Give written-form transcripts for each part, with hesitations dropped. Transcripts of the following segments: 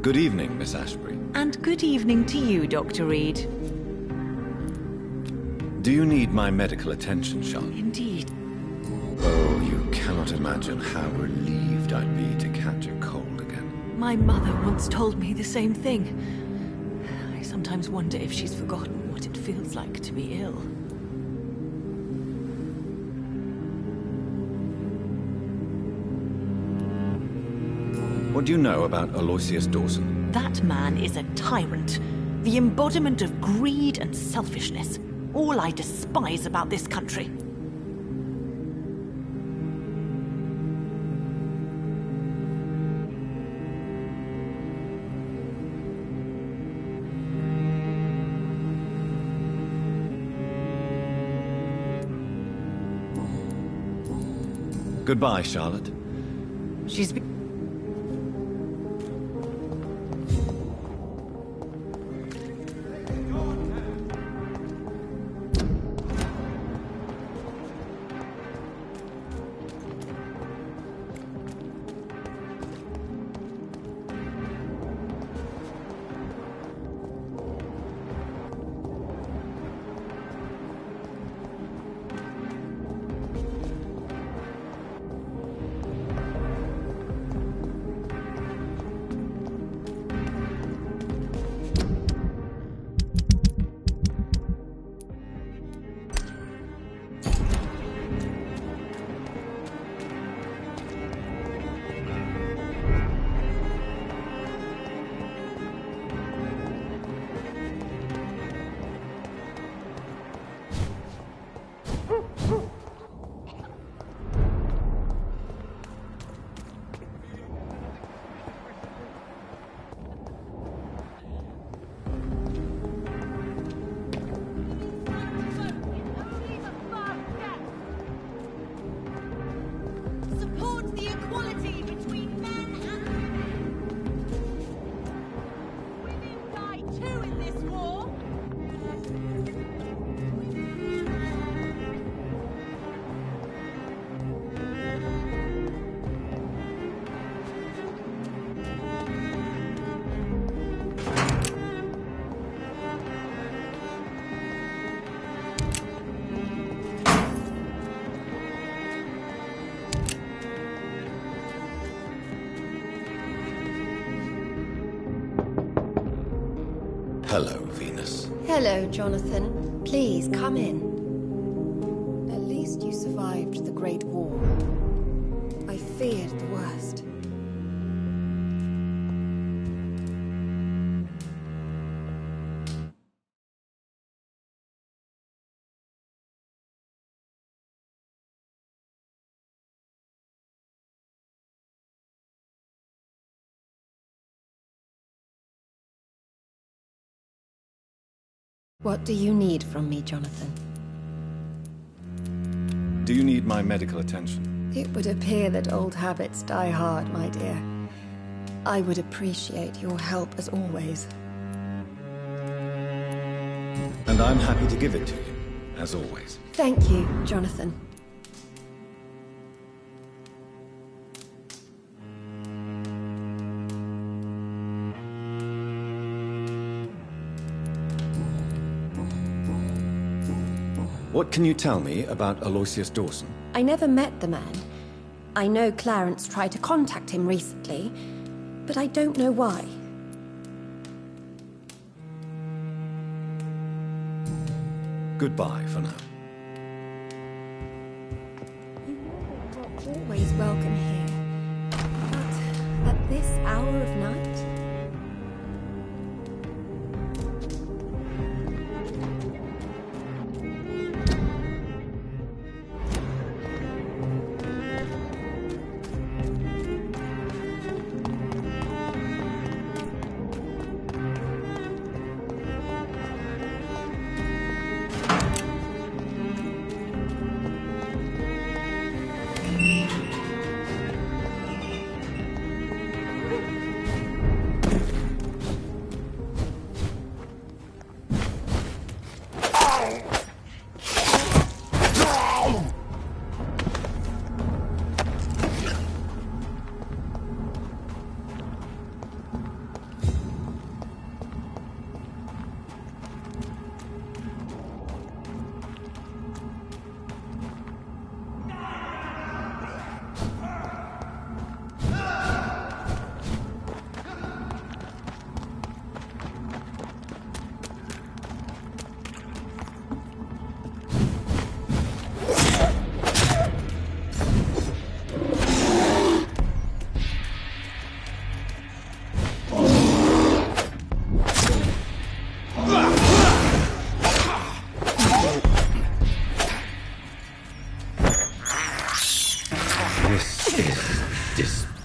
Good evening, Miss Ashbury. And good evening to you, Dr. Reed. Do you need my medical attention, Charlotte? Indeed. Oh, you cannot imagine how relieved I'd be to catch a cold again. My mother once told me the same thing. I sometimes wonder if she's forgotten what it feels like to be ill. What do you know about Aloysius Dawson? That man is a tyrant. The embodiment of greed and selfishness. All I despise about this country. Goodbye, Charlotte. She's Hello, Venus. Hello, Jonathan. Please, come in. At least you survived the Great War. I feared the worst. What do you need from me, Jonathan? Do you need my medical attention? It would appear that old habits die hard, my dear. I would appreciate your help as always. And I'm happy to give it to you, as always. Thank you, Jonathan. What can you tell me about Aloysius Dawson? I never met the man. I know Clarence tried to contact him recently, but I don't know why. Goodbye for now. You know that you're always welcome here, but at this hour of night?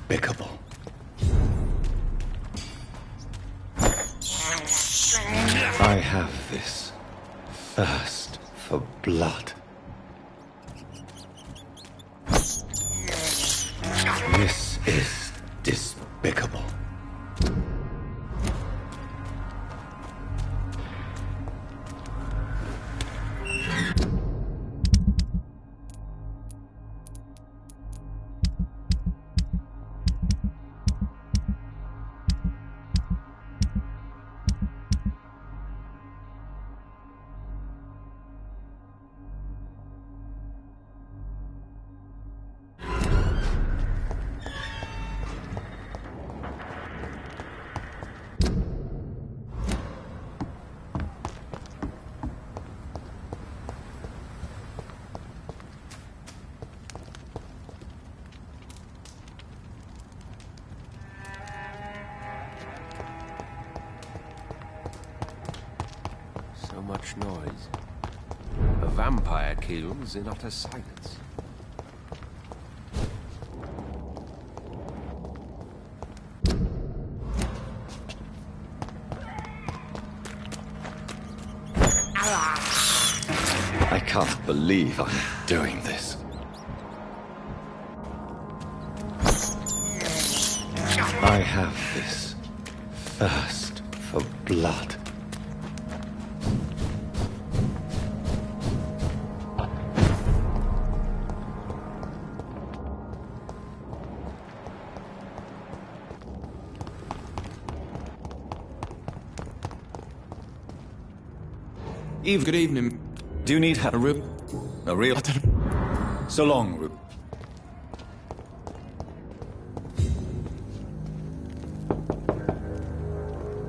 despicable. I have this thirst for blood. This is despicable. So much noise. A vampire kills in utter silence. I can't believe I'm doing this. I have this thirst for blood. Eve, good evening. Do you need a room? A real... So long, Rube.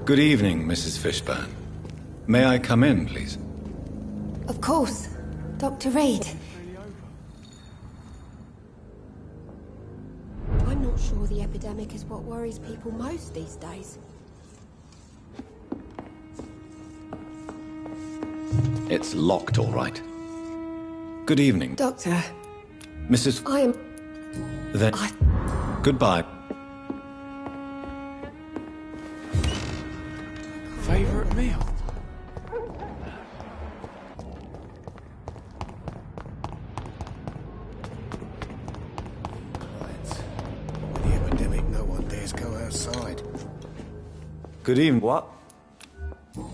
Good evening, Mrs. Fishburne. May I come in, please? Of course. Dr. Reed. I'm not sure the epidemic is what worries people most these days. It's locked, all right. Good evening. Doctor, Mrs. I am... Then... Goodbye. Favorite meal? With the epidemic, no one dares go outside. Good evening. What?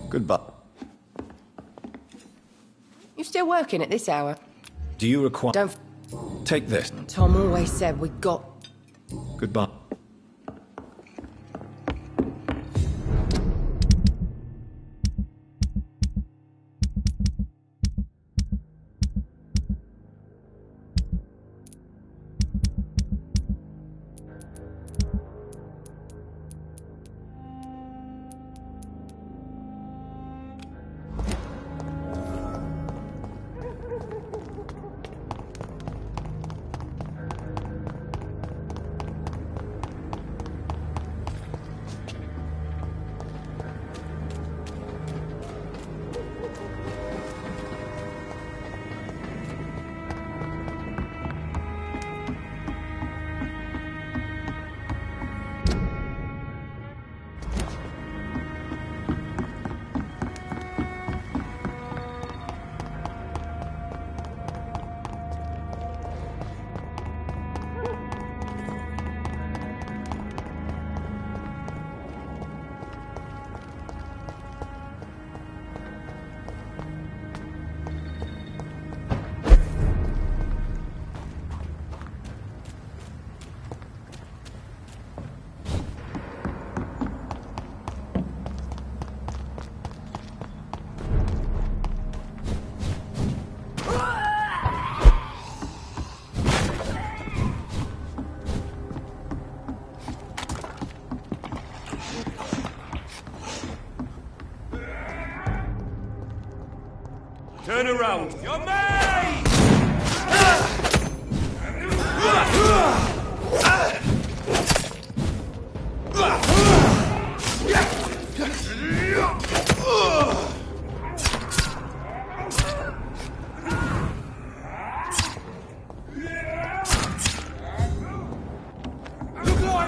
Goodbye. You still working at this hour? Do you require... Don't... Take this. Tom always said we got... Goodbye. Turn around. You're made! Look alive!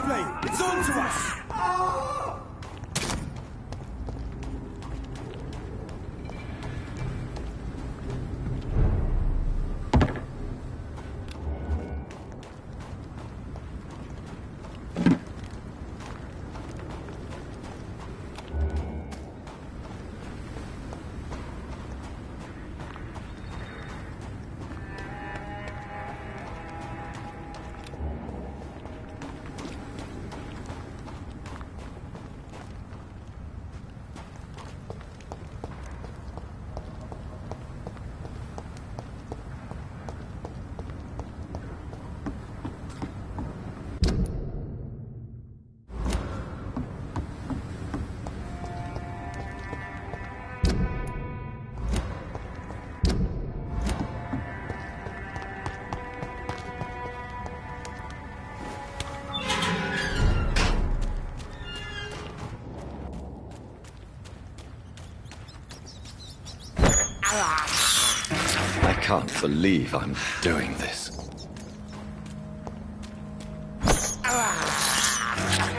can't believe I'm doing this.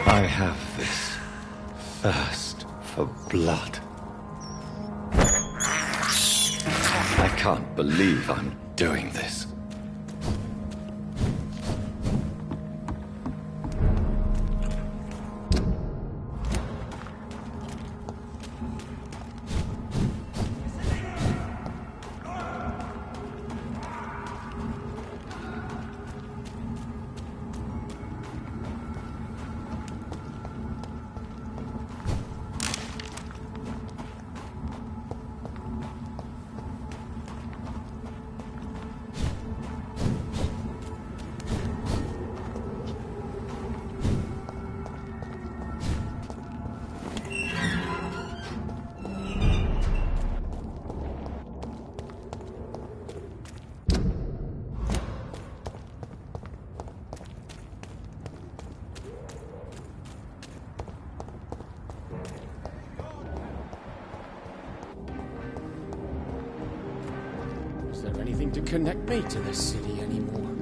I have this thirst for blood. I can't believe I'm doing this. Is there anything to connect me to this city anymore?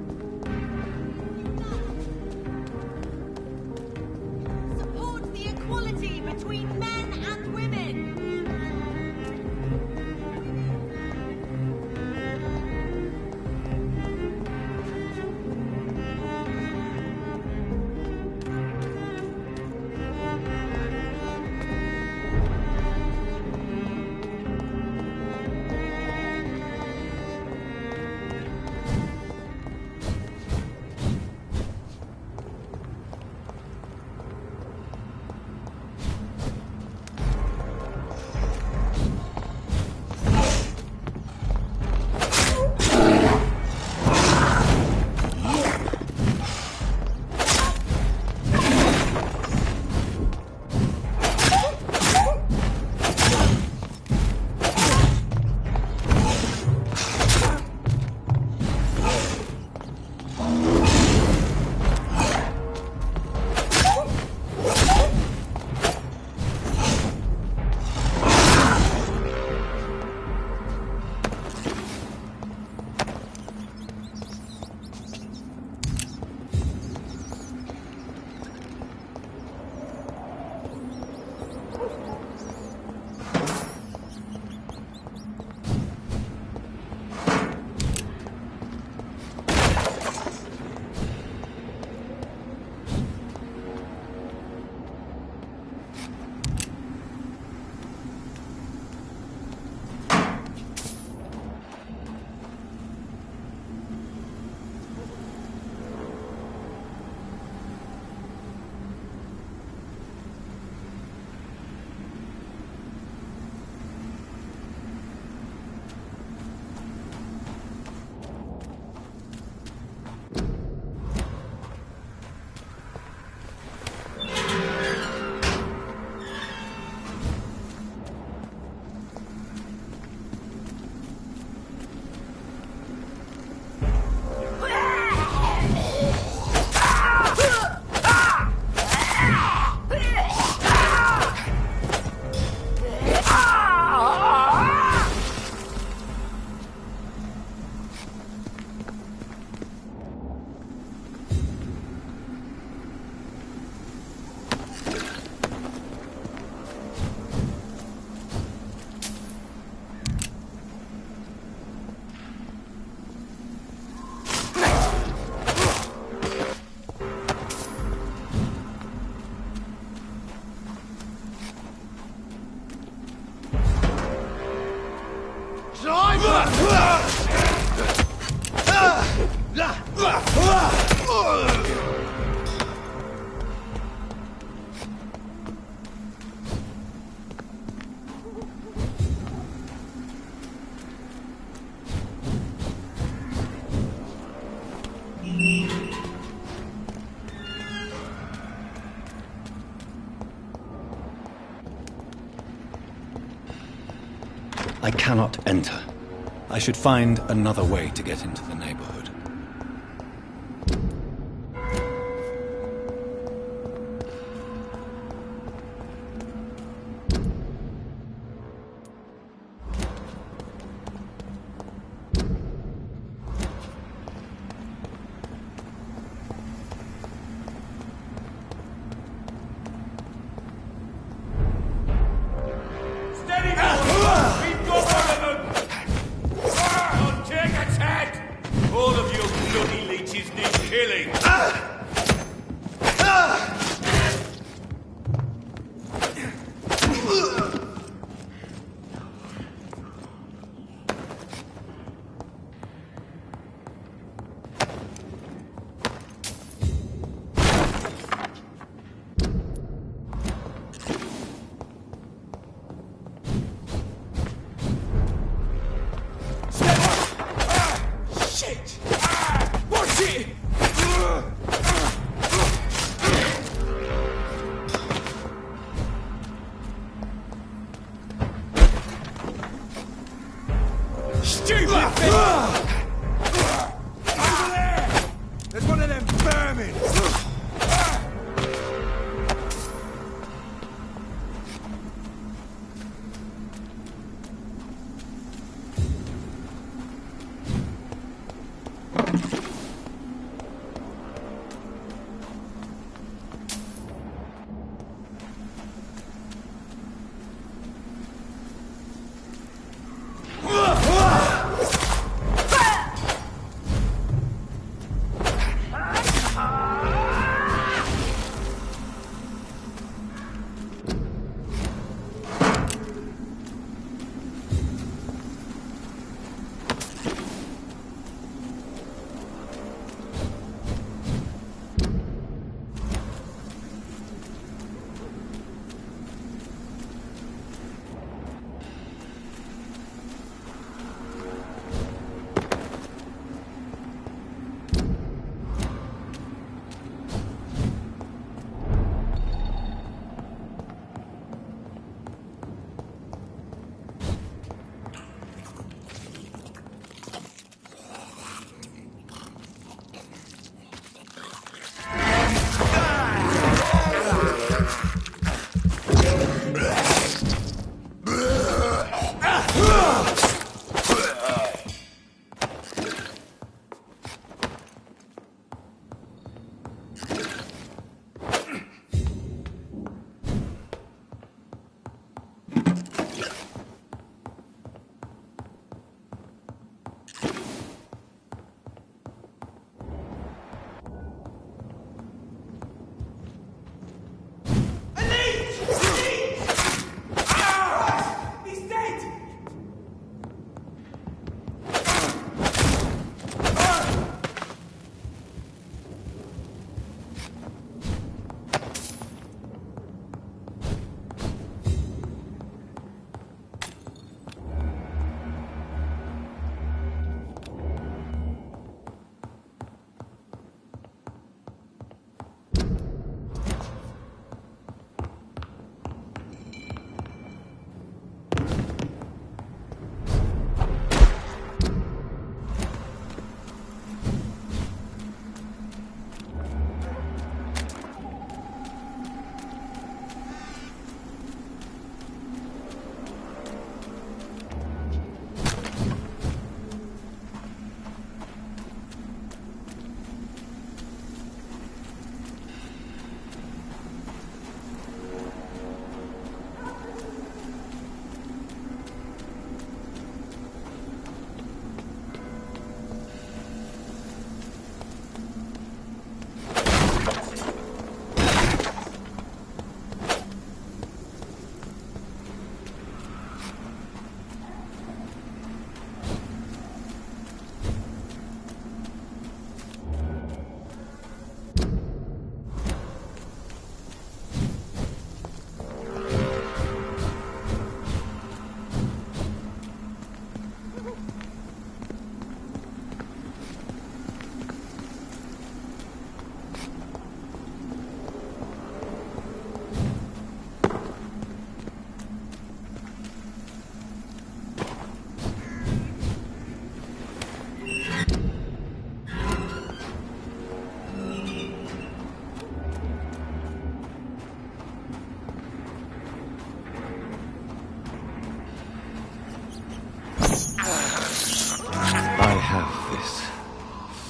Support the equality between men and women! I cannot enter. I should find another way to get into the neighborhood. his head! All of you bloody leeches need killing!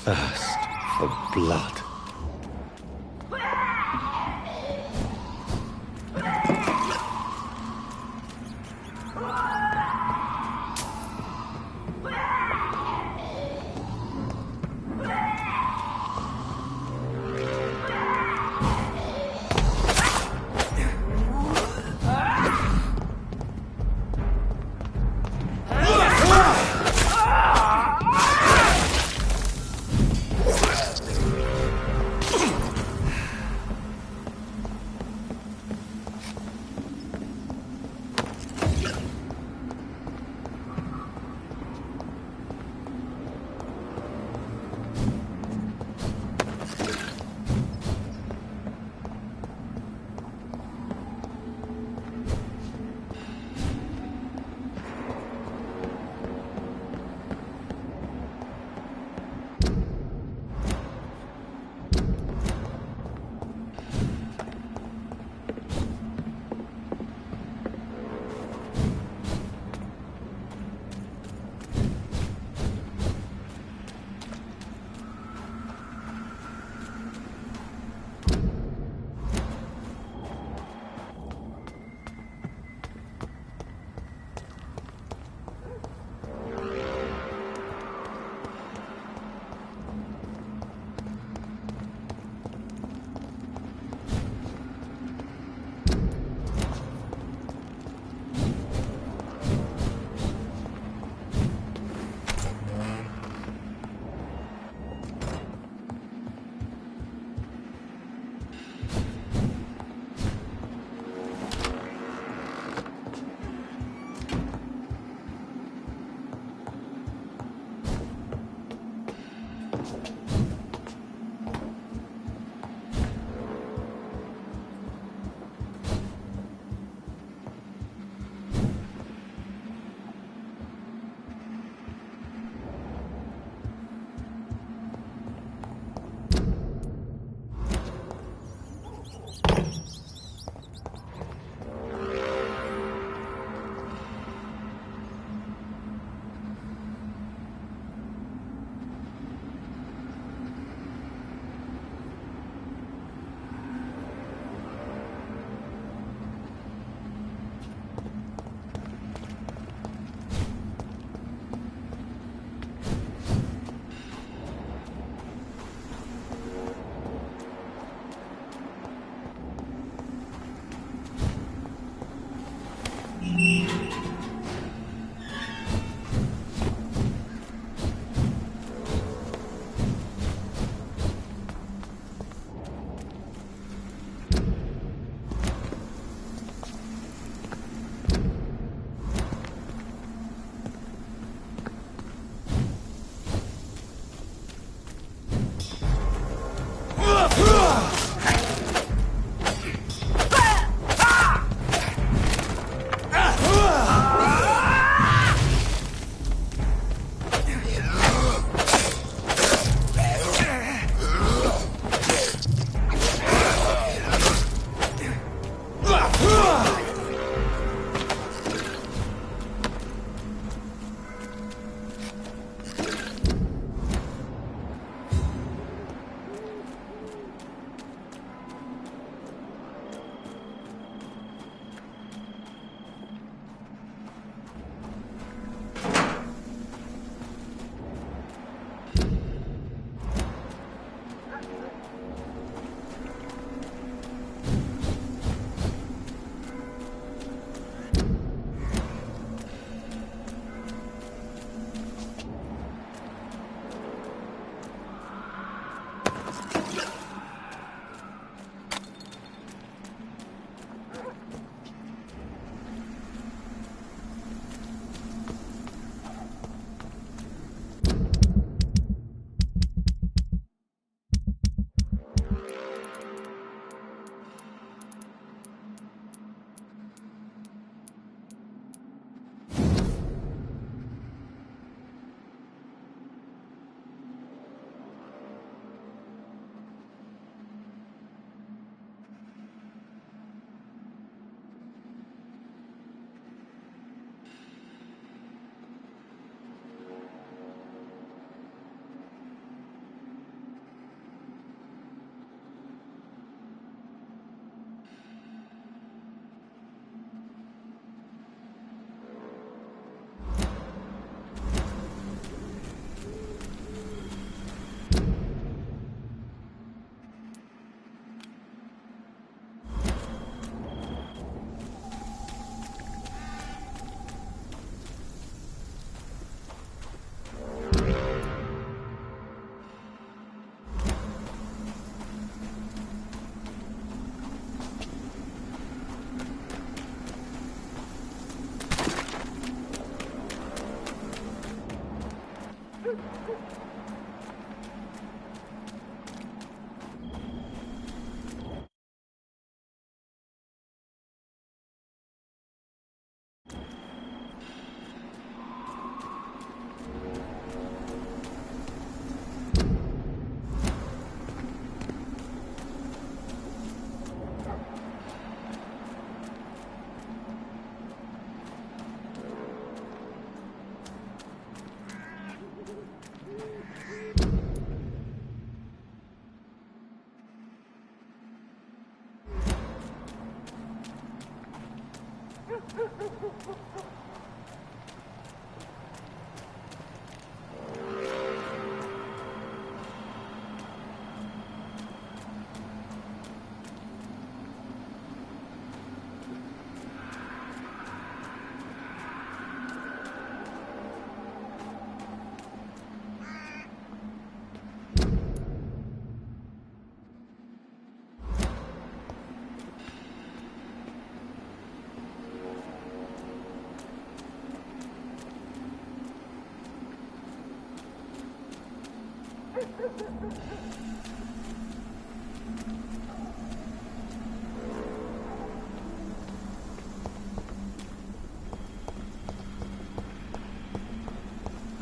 thirst for blood.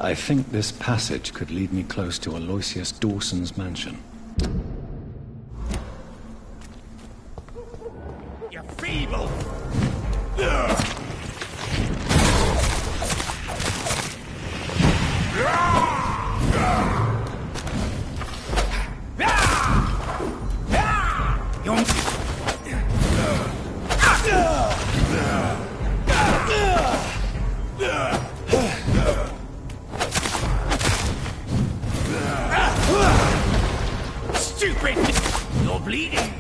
I think this passage could lead me close to Aloysius Dawson's mansion. You feeble! Stupid! You're bleeding!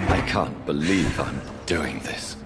I can't believe I'm doing this.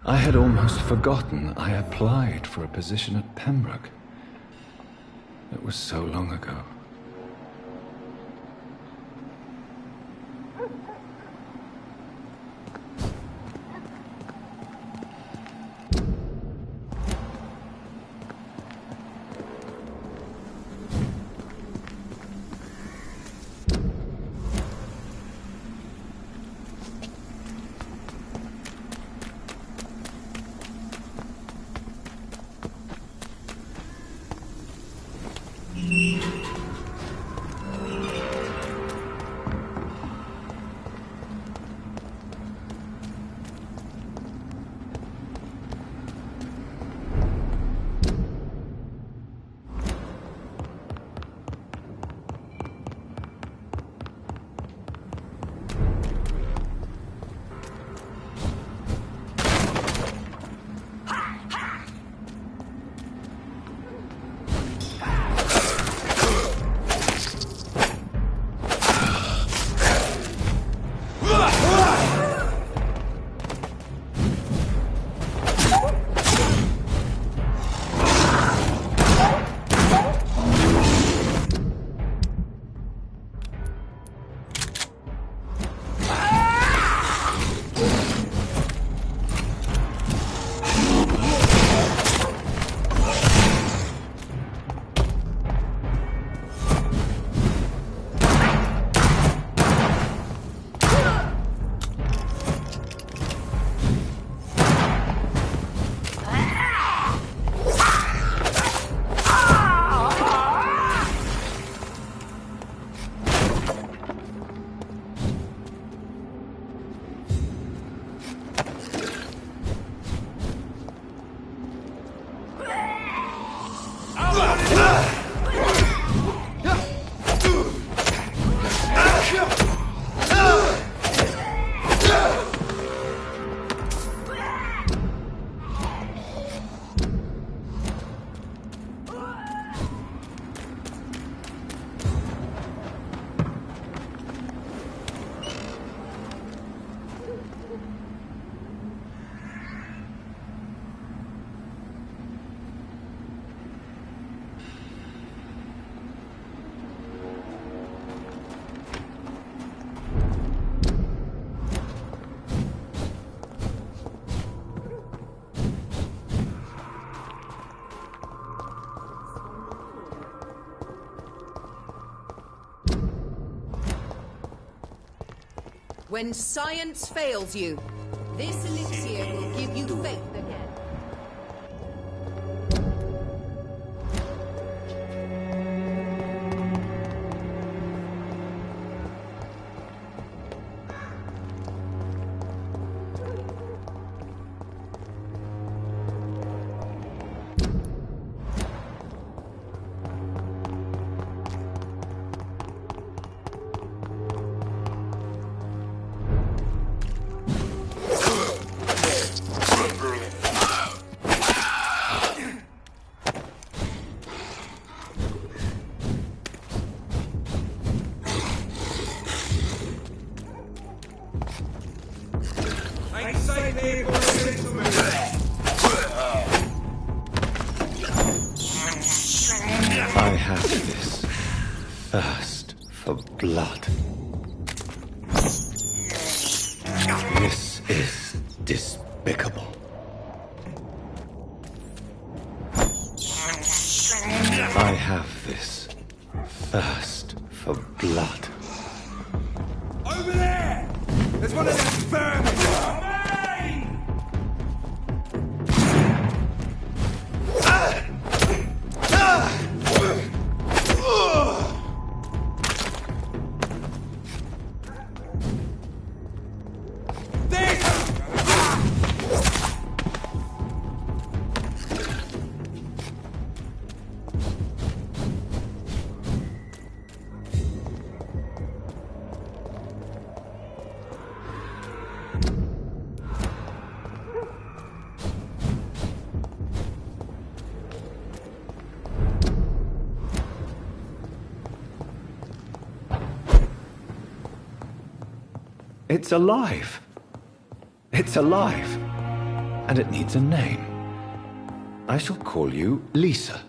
I had almost forgotten I applied for a position at Pembroke. It was so long ago. When science fails you, this elixir will give you faith again. I have this thirst for blood. This is despicable. I have this thirst for blood. Over there! There's one of them vermin! It's alive. It's alive. and it needs a name. I shall call you Lisa.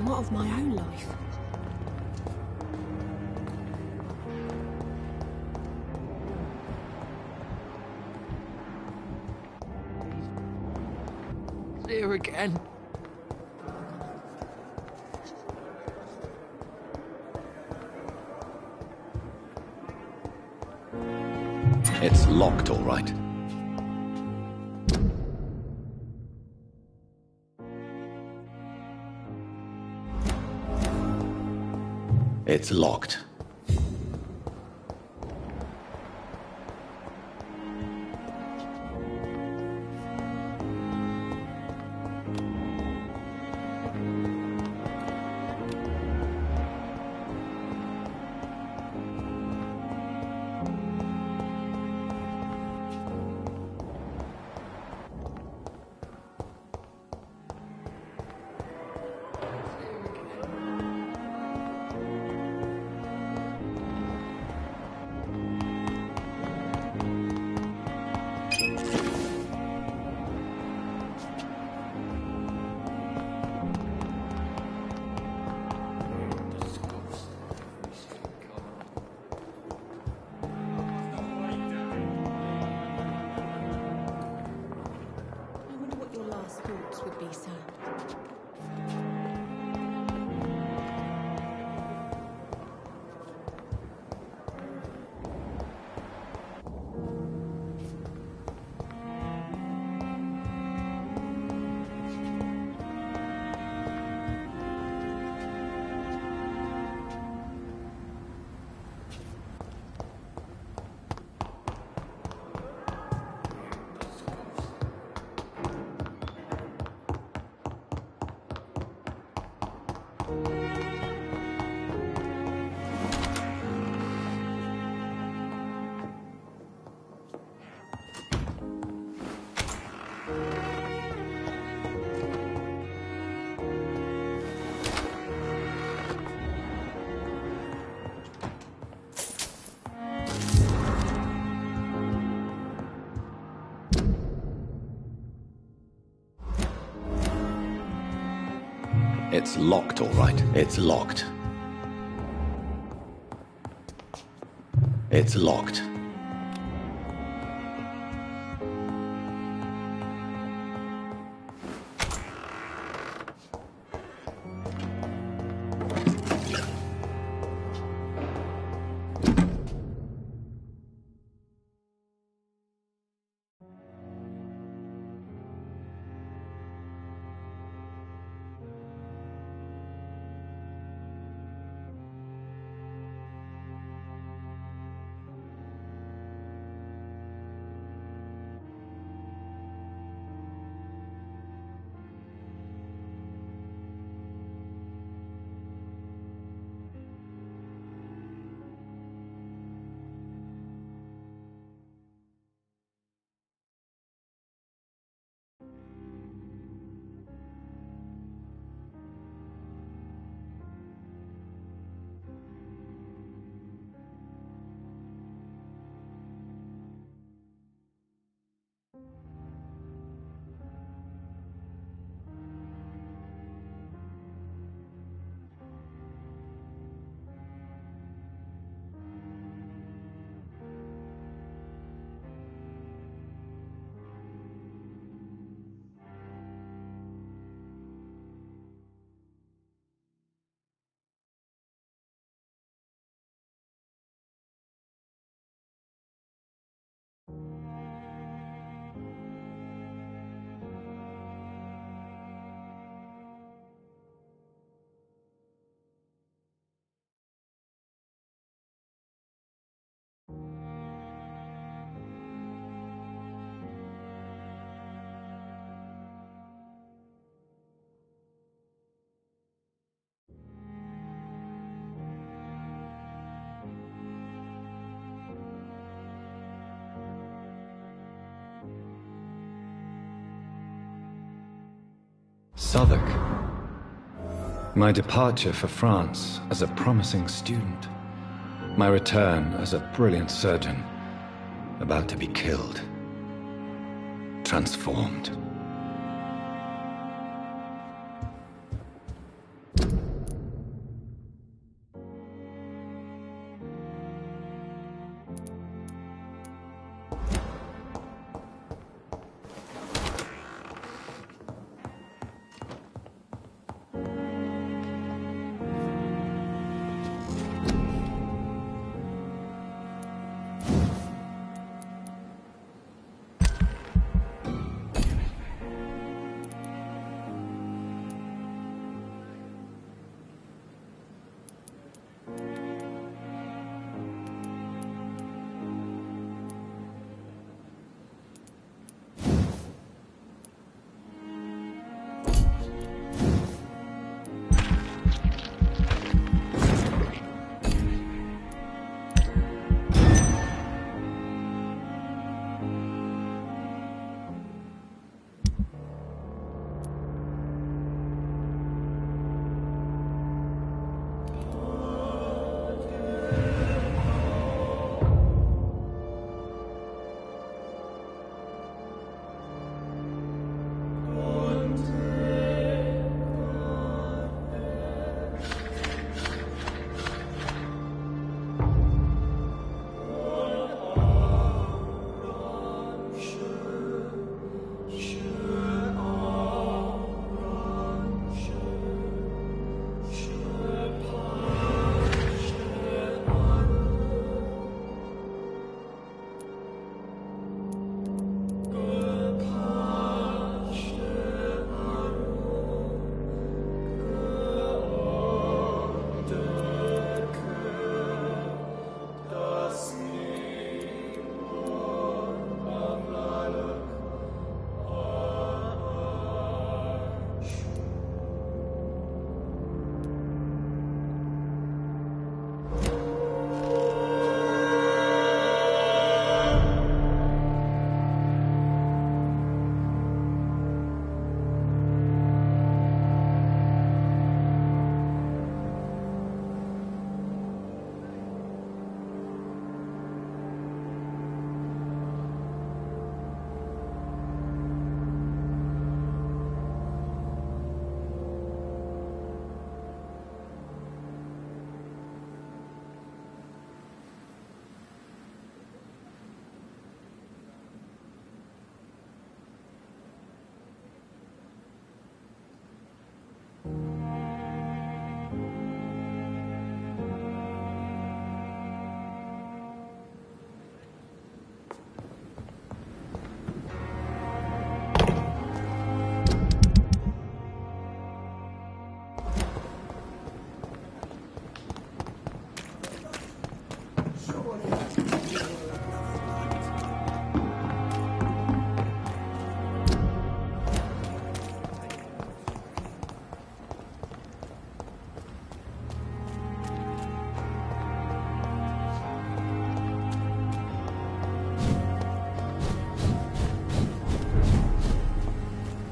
Of my own life. Here again. It's locked, all right. It's locked. Would be, sir. It's locked, all right. It's locked. It's locked. Southwark. My departure for France as a promising student. My return as a brilliant surgeon, about to be killed. Transformed.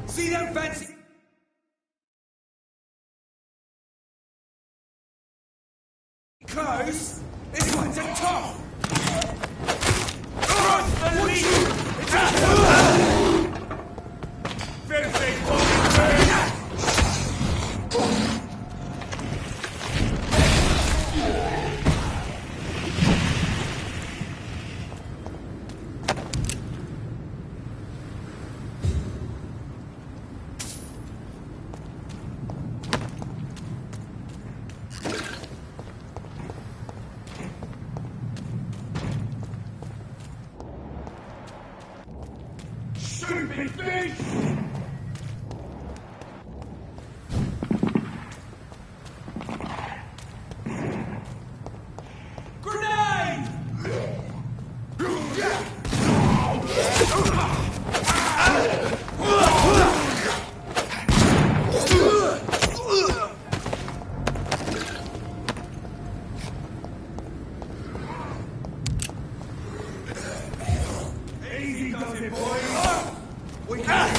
See them fancy clothes? This one's a top! Cross the lead! It's a filthy fucking stupid beast! Grenade! Easy does it, boys! We can...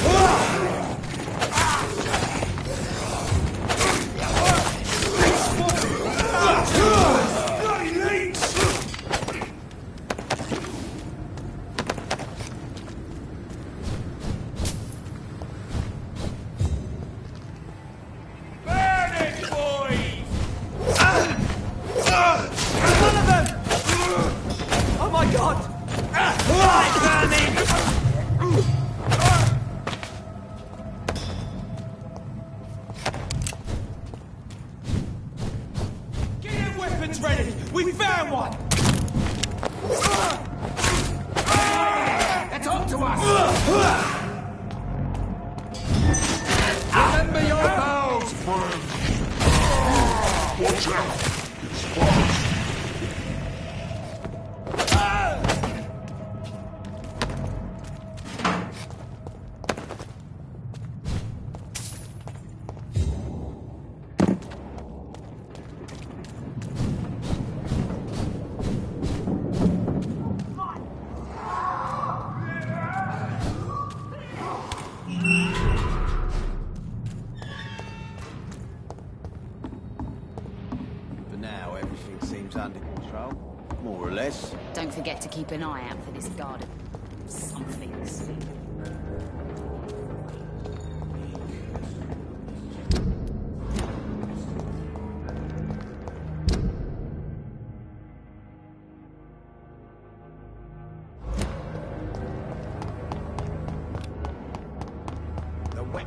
Remember your vows, friends! Watch out! It's fast! For now, everything seems under control. More or less. Don't forget to keep an eye out for this garden. Something's... The wet.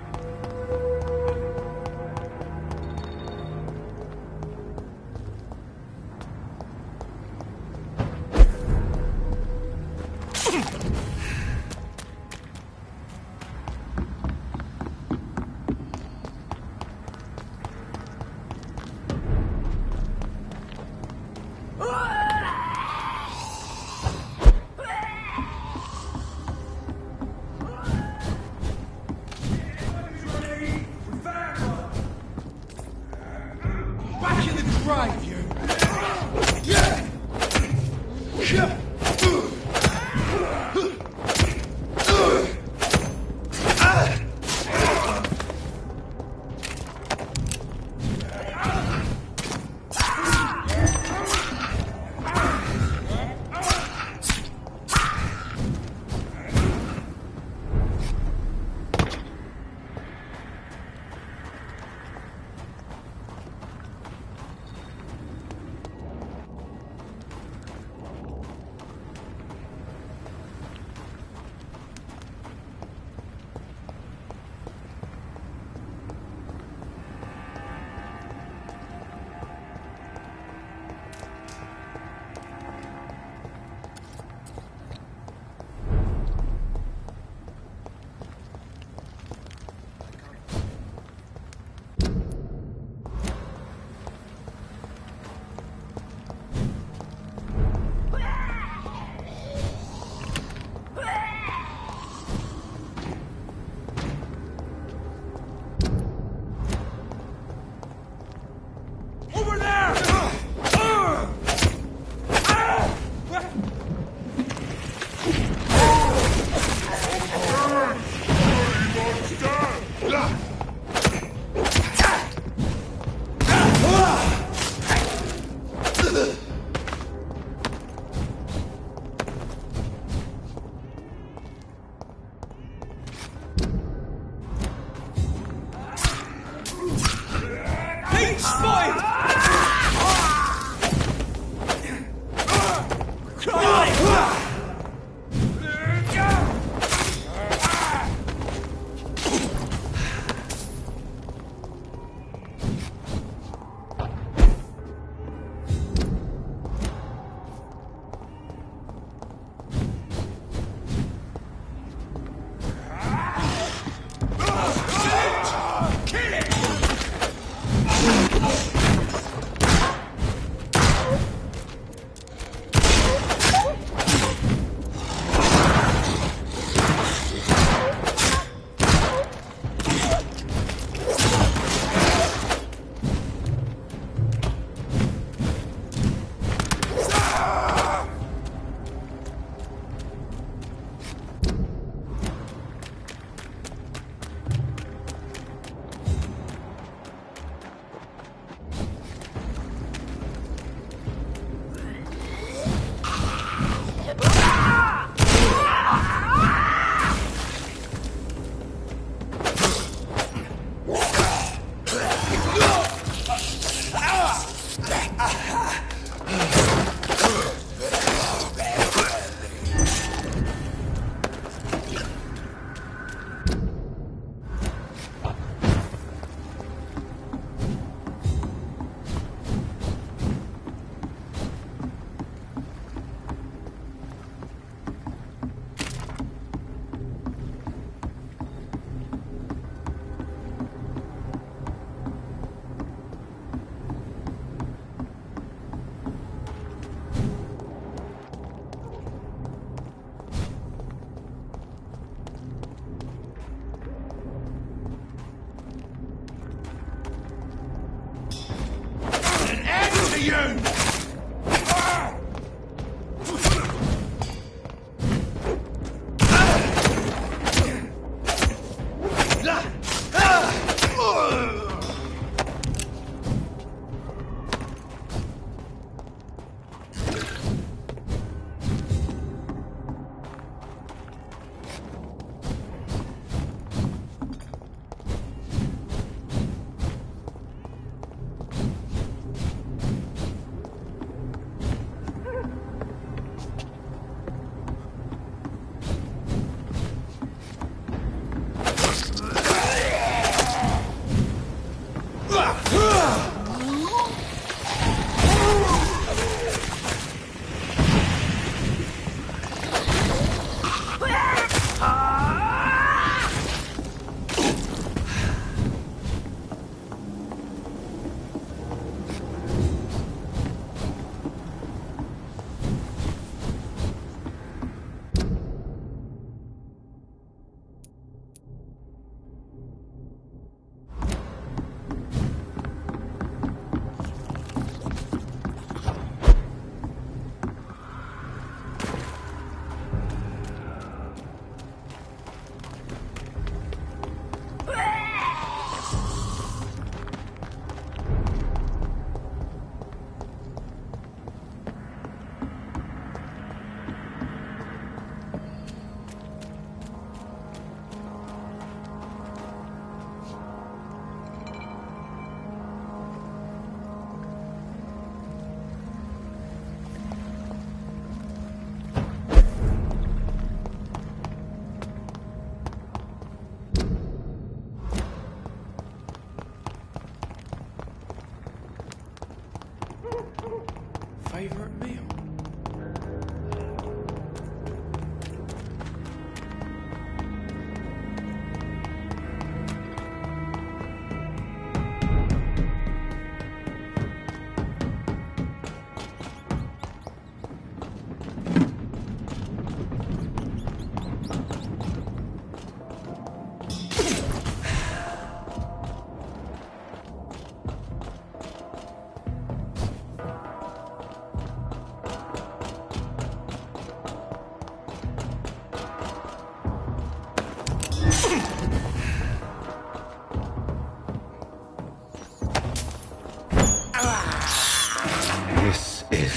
This is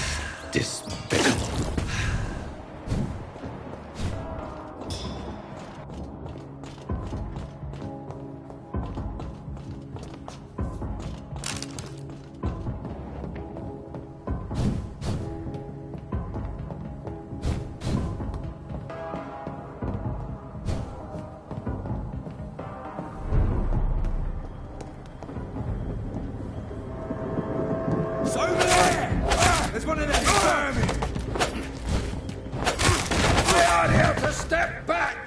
despicable. It's over there! There's one of them vermin! We aren't here to step back!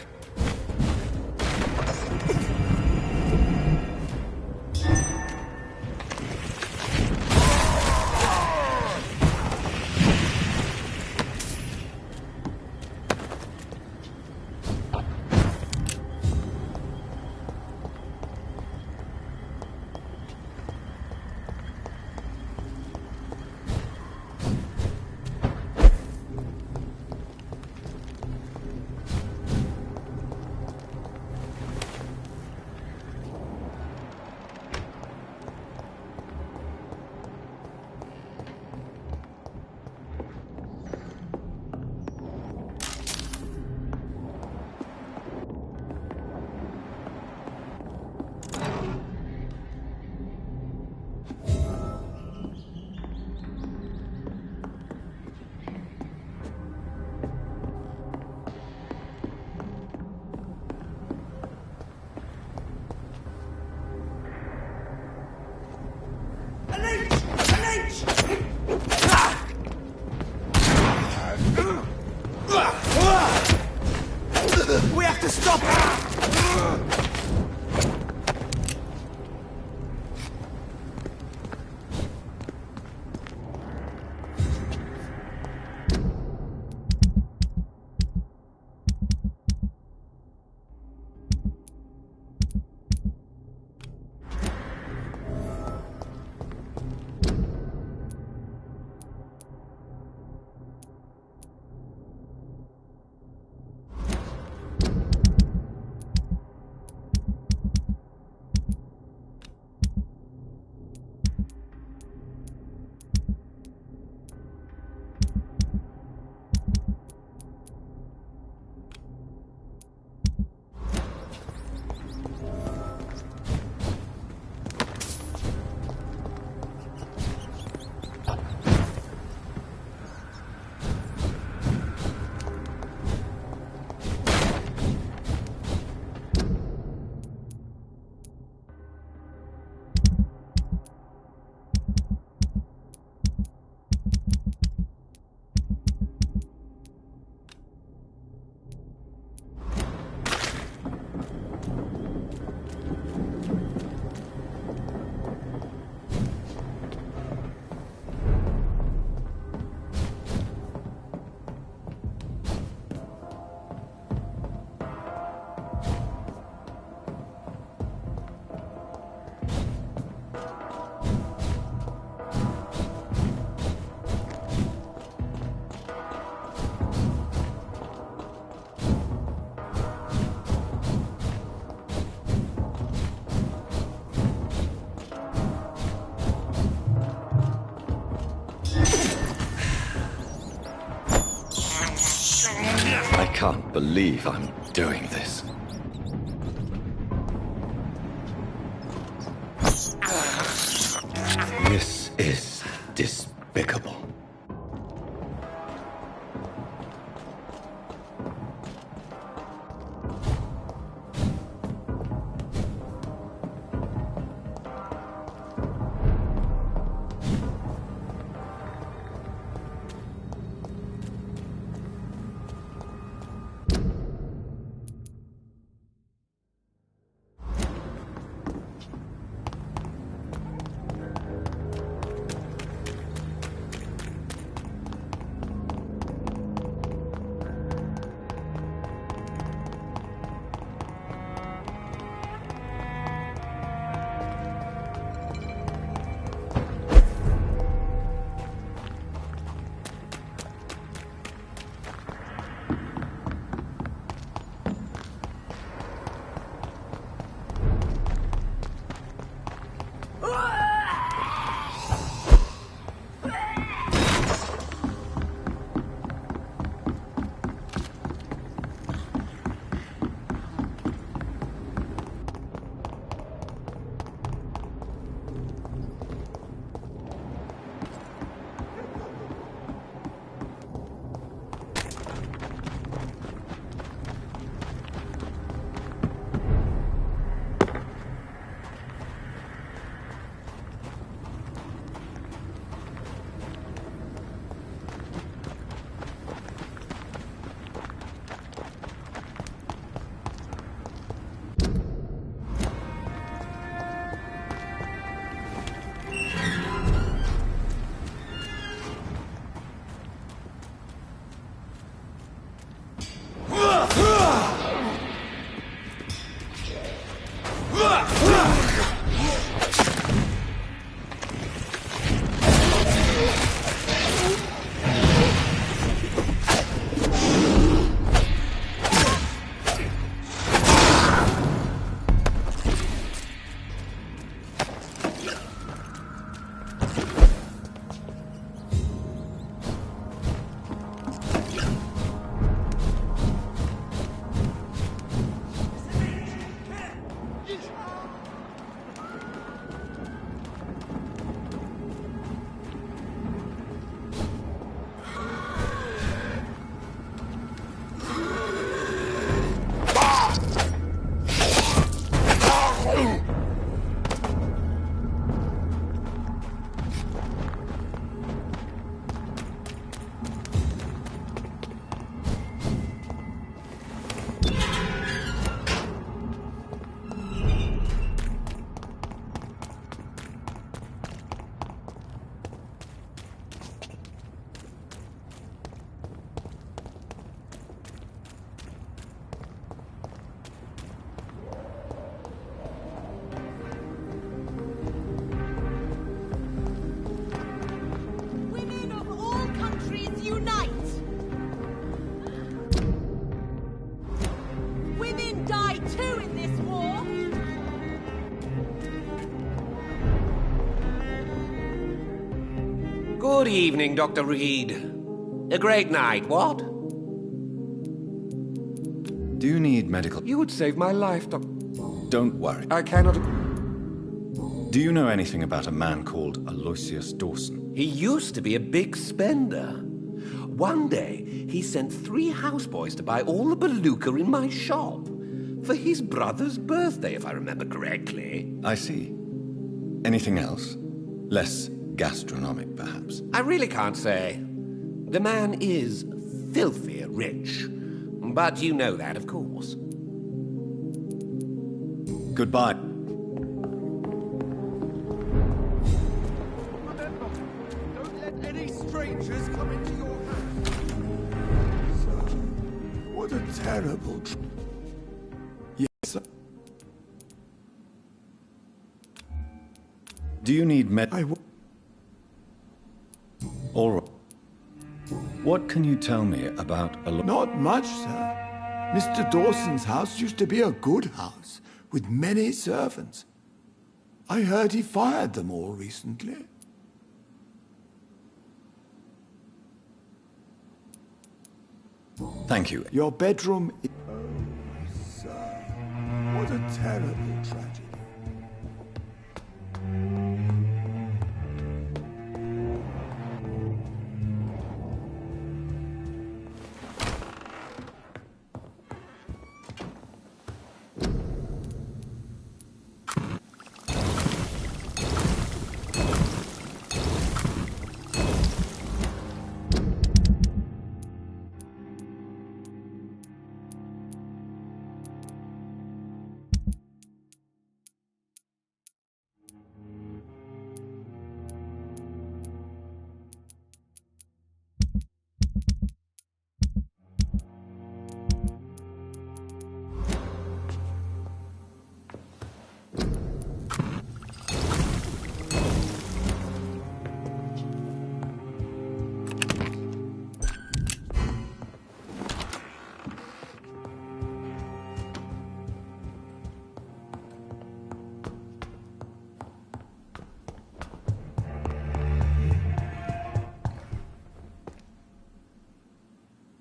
We have to stop it! I can't believe I'm doing this. This is despicable. too in this war. Good evening, Dr. Reed. A great night, what? Do you need medical... You would save my life, Doc... Don't worry. I cannot... Do you know anything about a man called Aloysius Dawson? He used to be a big spender. One day, he sent 3 houseboys to buy all the beluga in my shop. For his brother's birthday, if I remember correctly. I see. Anything else? Less gastronomic, perhaps? I really can't say. The man is filthy rich. But you know that, of course. Goodbye. Remember, don't let any strangers come into your house. Sir, what a terrible... Yes, sir. Do you need All right. What can you tell me about Not much, sir. Mr. Dawson's house used to be a good house, with many servants. I heard he fired them all recently. Thank you. Your bedroom... Oh, sir. What a terrible tragedy.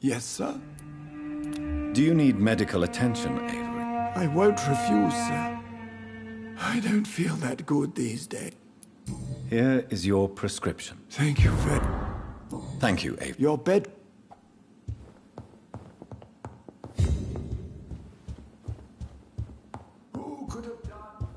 Yes, sir? Do you need medical attention, Avery? I won't refuse, sir. I don't feel that good these days. Here is your prescription. Thank you, Fred. Thank you, Avery. Your bed... Who could have done...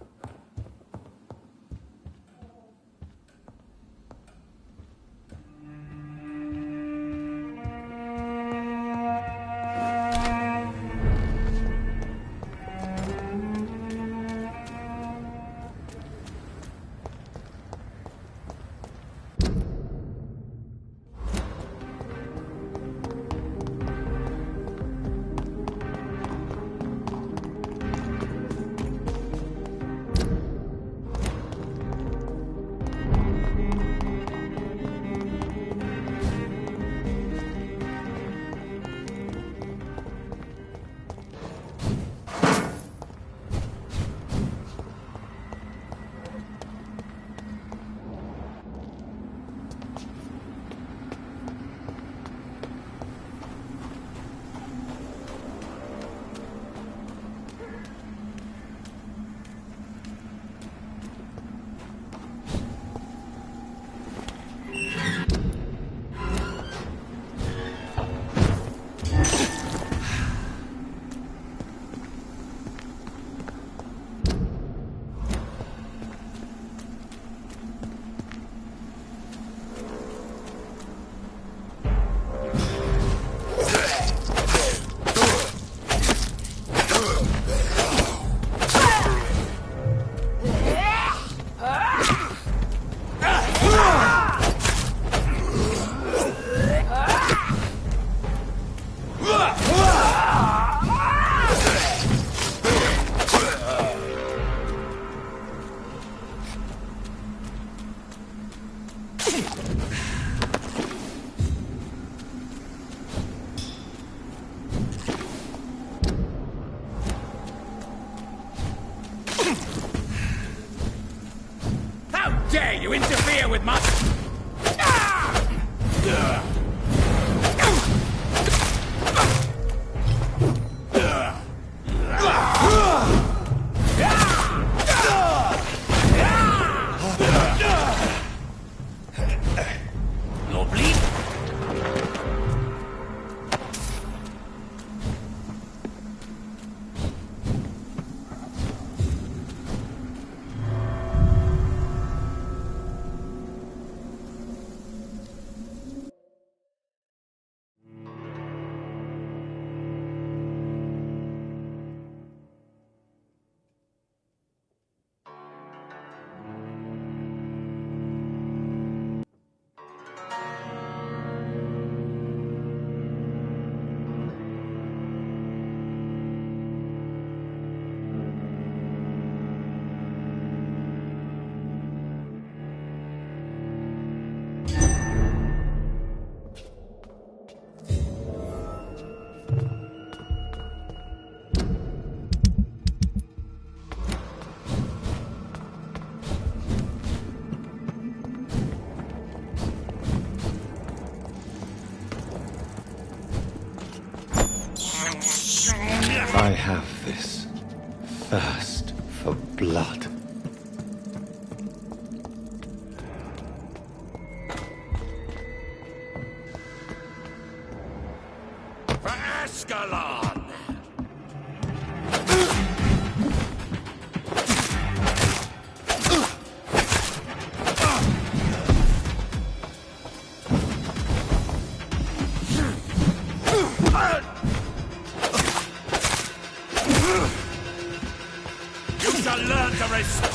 How dare you interfere with my... No bleed? I have this thirst for blood. For Ascalon! You shall learn to respect.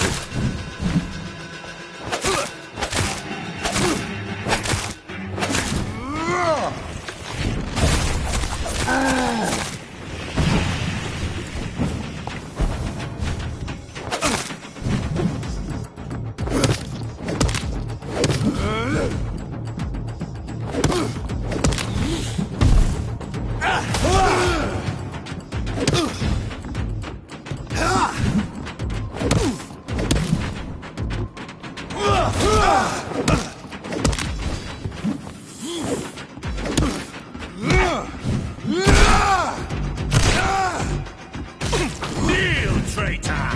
Kneel, traitor!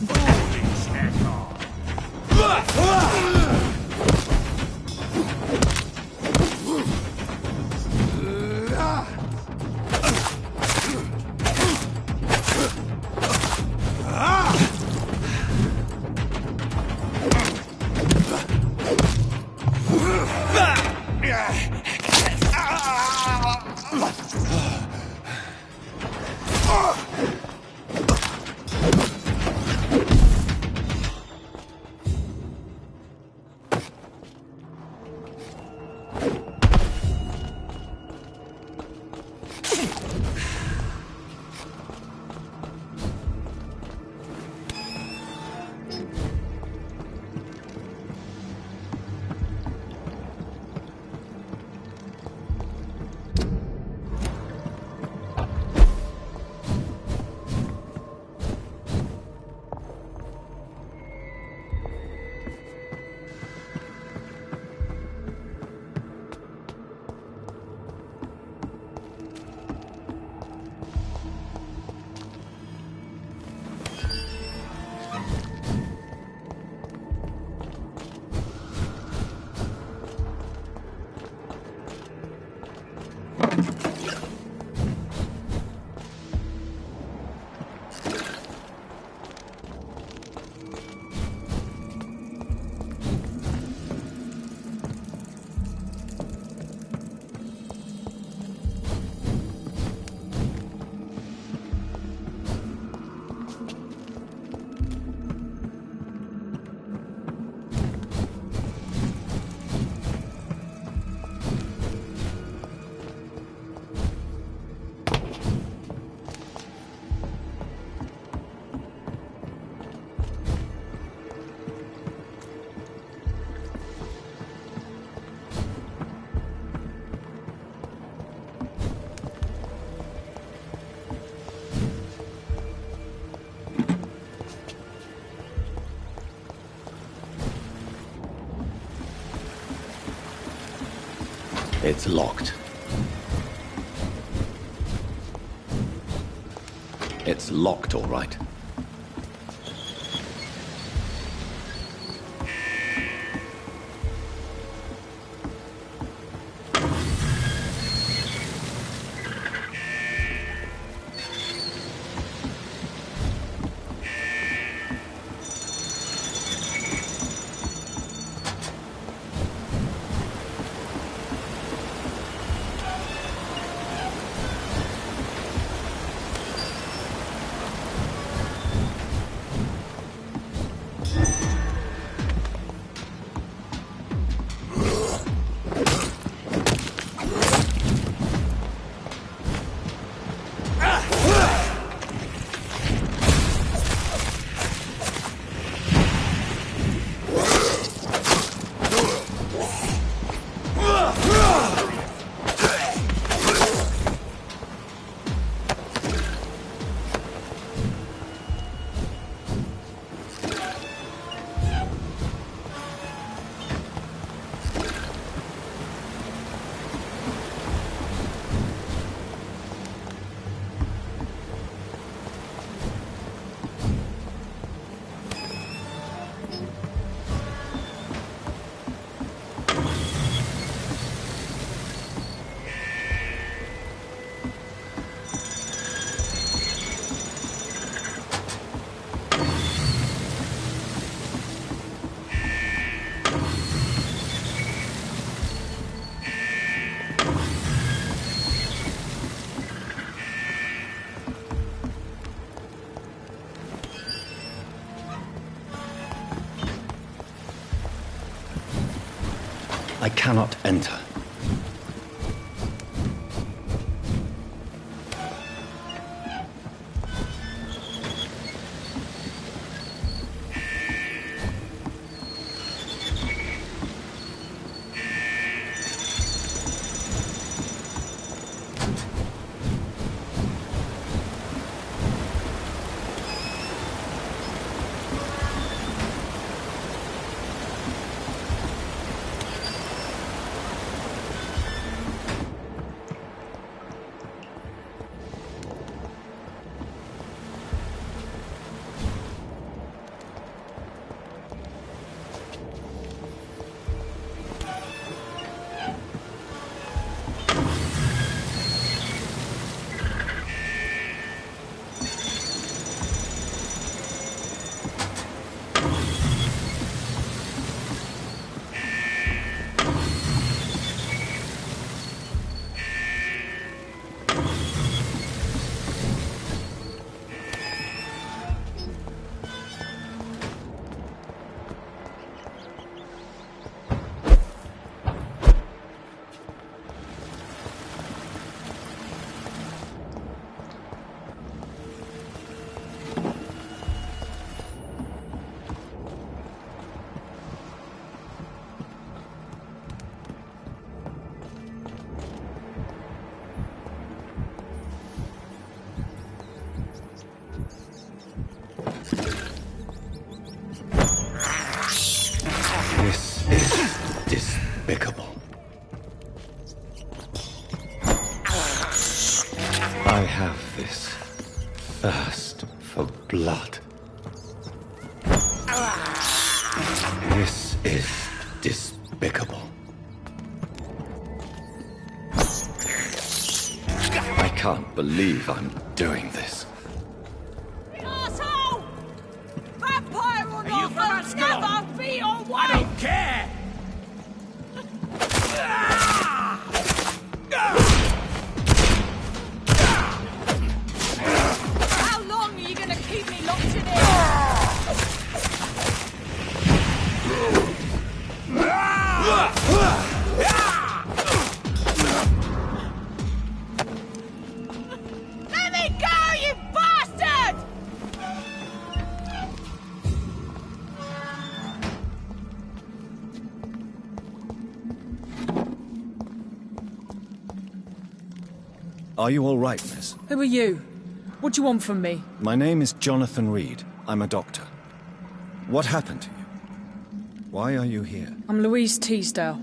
Foolish echo! It's locked. It's locked, all right. I cannot enter. Despicable. I have this thirst for blood. This is despicable. I can't believe I'm doing this. Asshole! Vampire or not, they'll never be your way! I don't care! How long are you gonna keep me locked in here? Let me go, you bastard! Are you all right, miss? Who are you? What do you want from me? My name is Jonathan Reed. I'm a doctor. What happened to you? Why are you here? I'm Louise Teasdale.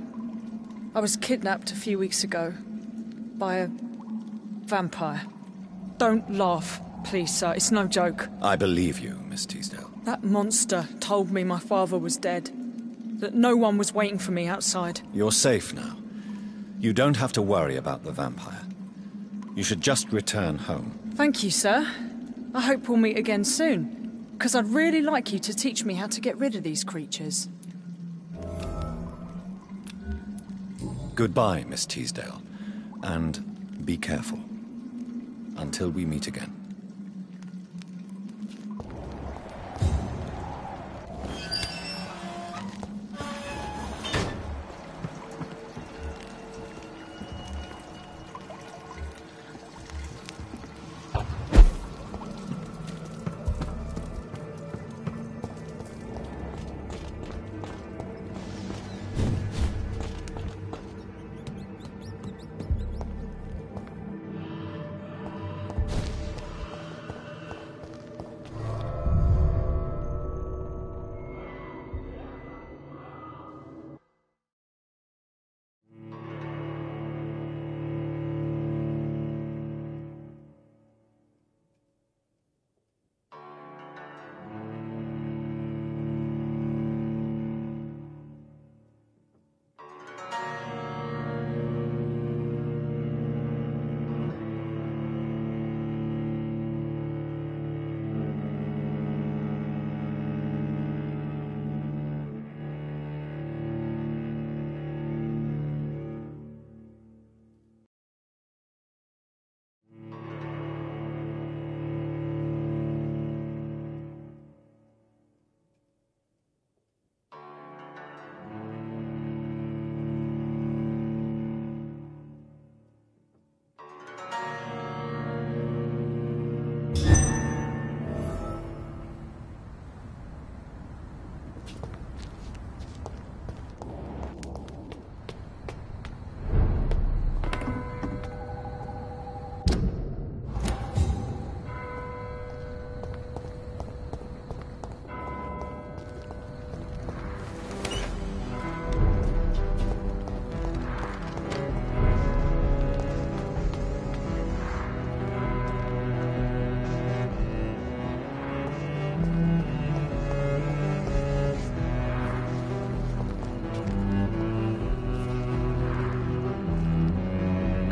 I was kidnapped a few weeks ago by a vampire. Don't laugh, please, sir. It's no joke. I believe you, Miss Teasdale. That monster told me my father was dead. That no one was waiting for me outside. You're safe now. You don't have to worry about the vampire. You should just return home. Thank you, sir. I hope we'll meet again soon. Because I'd really like you to teach me how to get rid of these creatures. Goodbye, Miss Teasdale. And be careful. Until we meet again.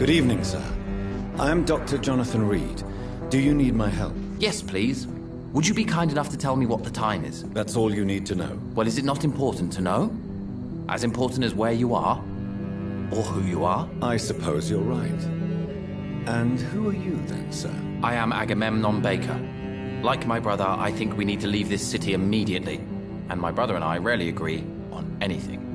Good evening, sir. I am Dr. Jonathan Reed. Do you need my help? Yes, please. Would you be kind enough to tell me what the time is? That's all you need to know. Well, is it not important to know? As important as where you are? Or who you are? I suppose you're right. And who are you then, sir? I am Agamemnon Baker. Like my brother, I think we need to leave this city immediately. And my brother and I rarely agree on anything.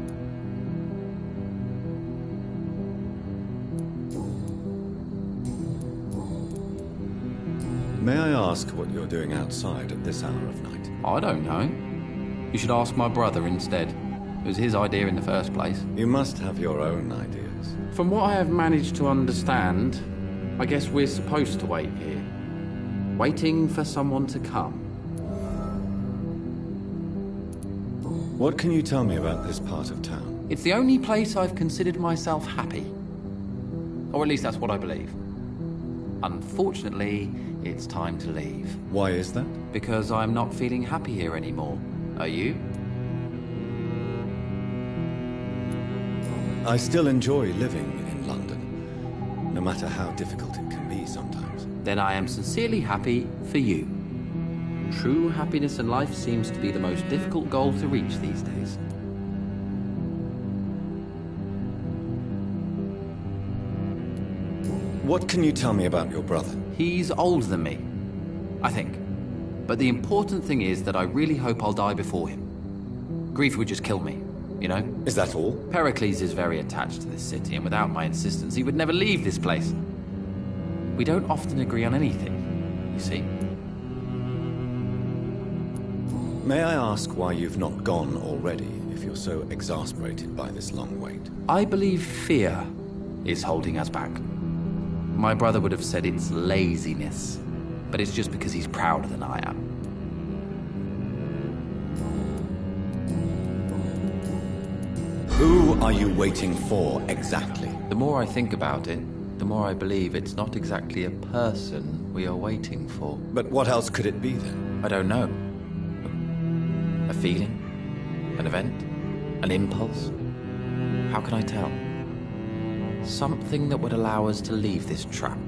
May I ask what you're doing outside at this hour of night? I don't know. You should ask my brother instead. It was his idea in the first place. You must have your own ideas. From what I have managed to understand, I guess we're supposed to wait here. Waiting for someone to come. What can you tell me about this part of town? It's the only place I've considered myself happy. Or at least that's what I believe. Unfortunately, it's time to leave. Why is that? Because I'm not feeling happy here anymore. Are you? I still enjoy living in London, no matter how difficult it can be sometimes. Then I am sincerely happy for you. True happiness in life seems to be the most difficult goal to reach these days. What can you tell me about your brother? He's older than me, I think. But the important thing is that I really hope I'll die before him. Grief would just kill me, you know? Is that all? Pericles is very attached to this city, and without my insistence, he would never leave this place. We don't often agree on anything, you see. May I ask why you've not gone already, if you're so exasperated by this long wait? I believe fear is holding us back. My brother would have said it's laziness, but it's just because he's prouder than I am. Who are you waiting for, exactly? The more I think about it, the more I believe it's not exactly a person we are waiting for. But what else could it be, then? I don't know. A feeling? An event? An impulse? How can I tell? Something that would allow us to leave this trap.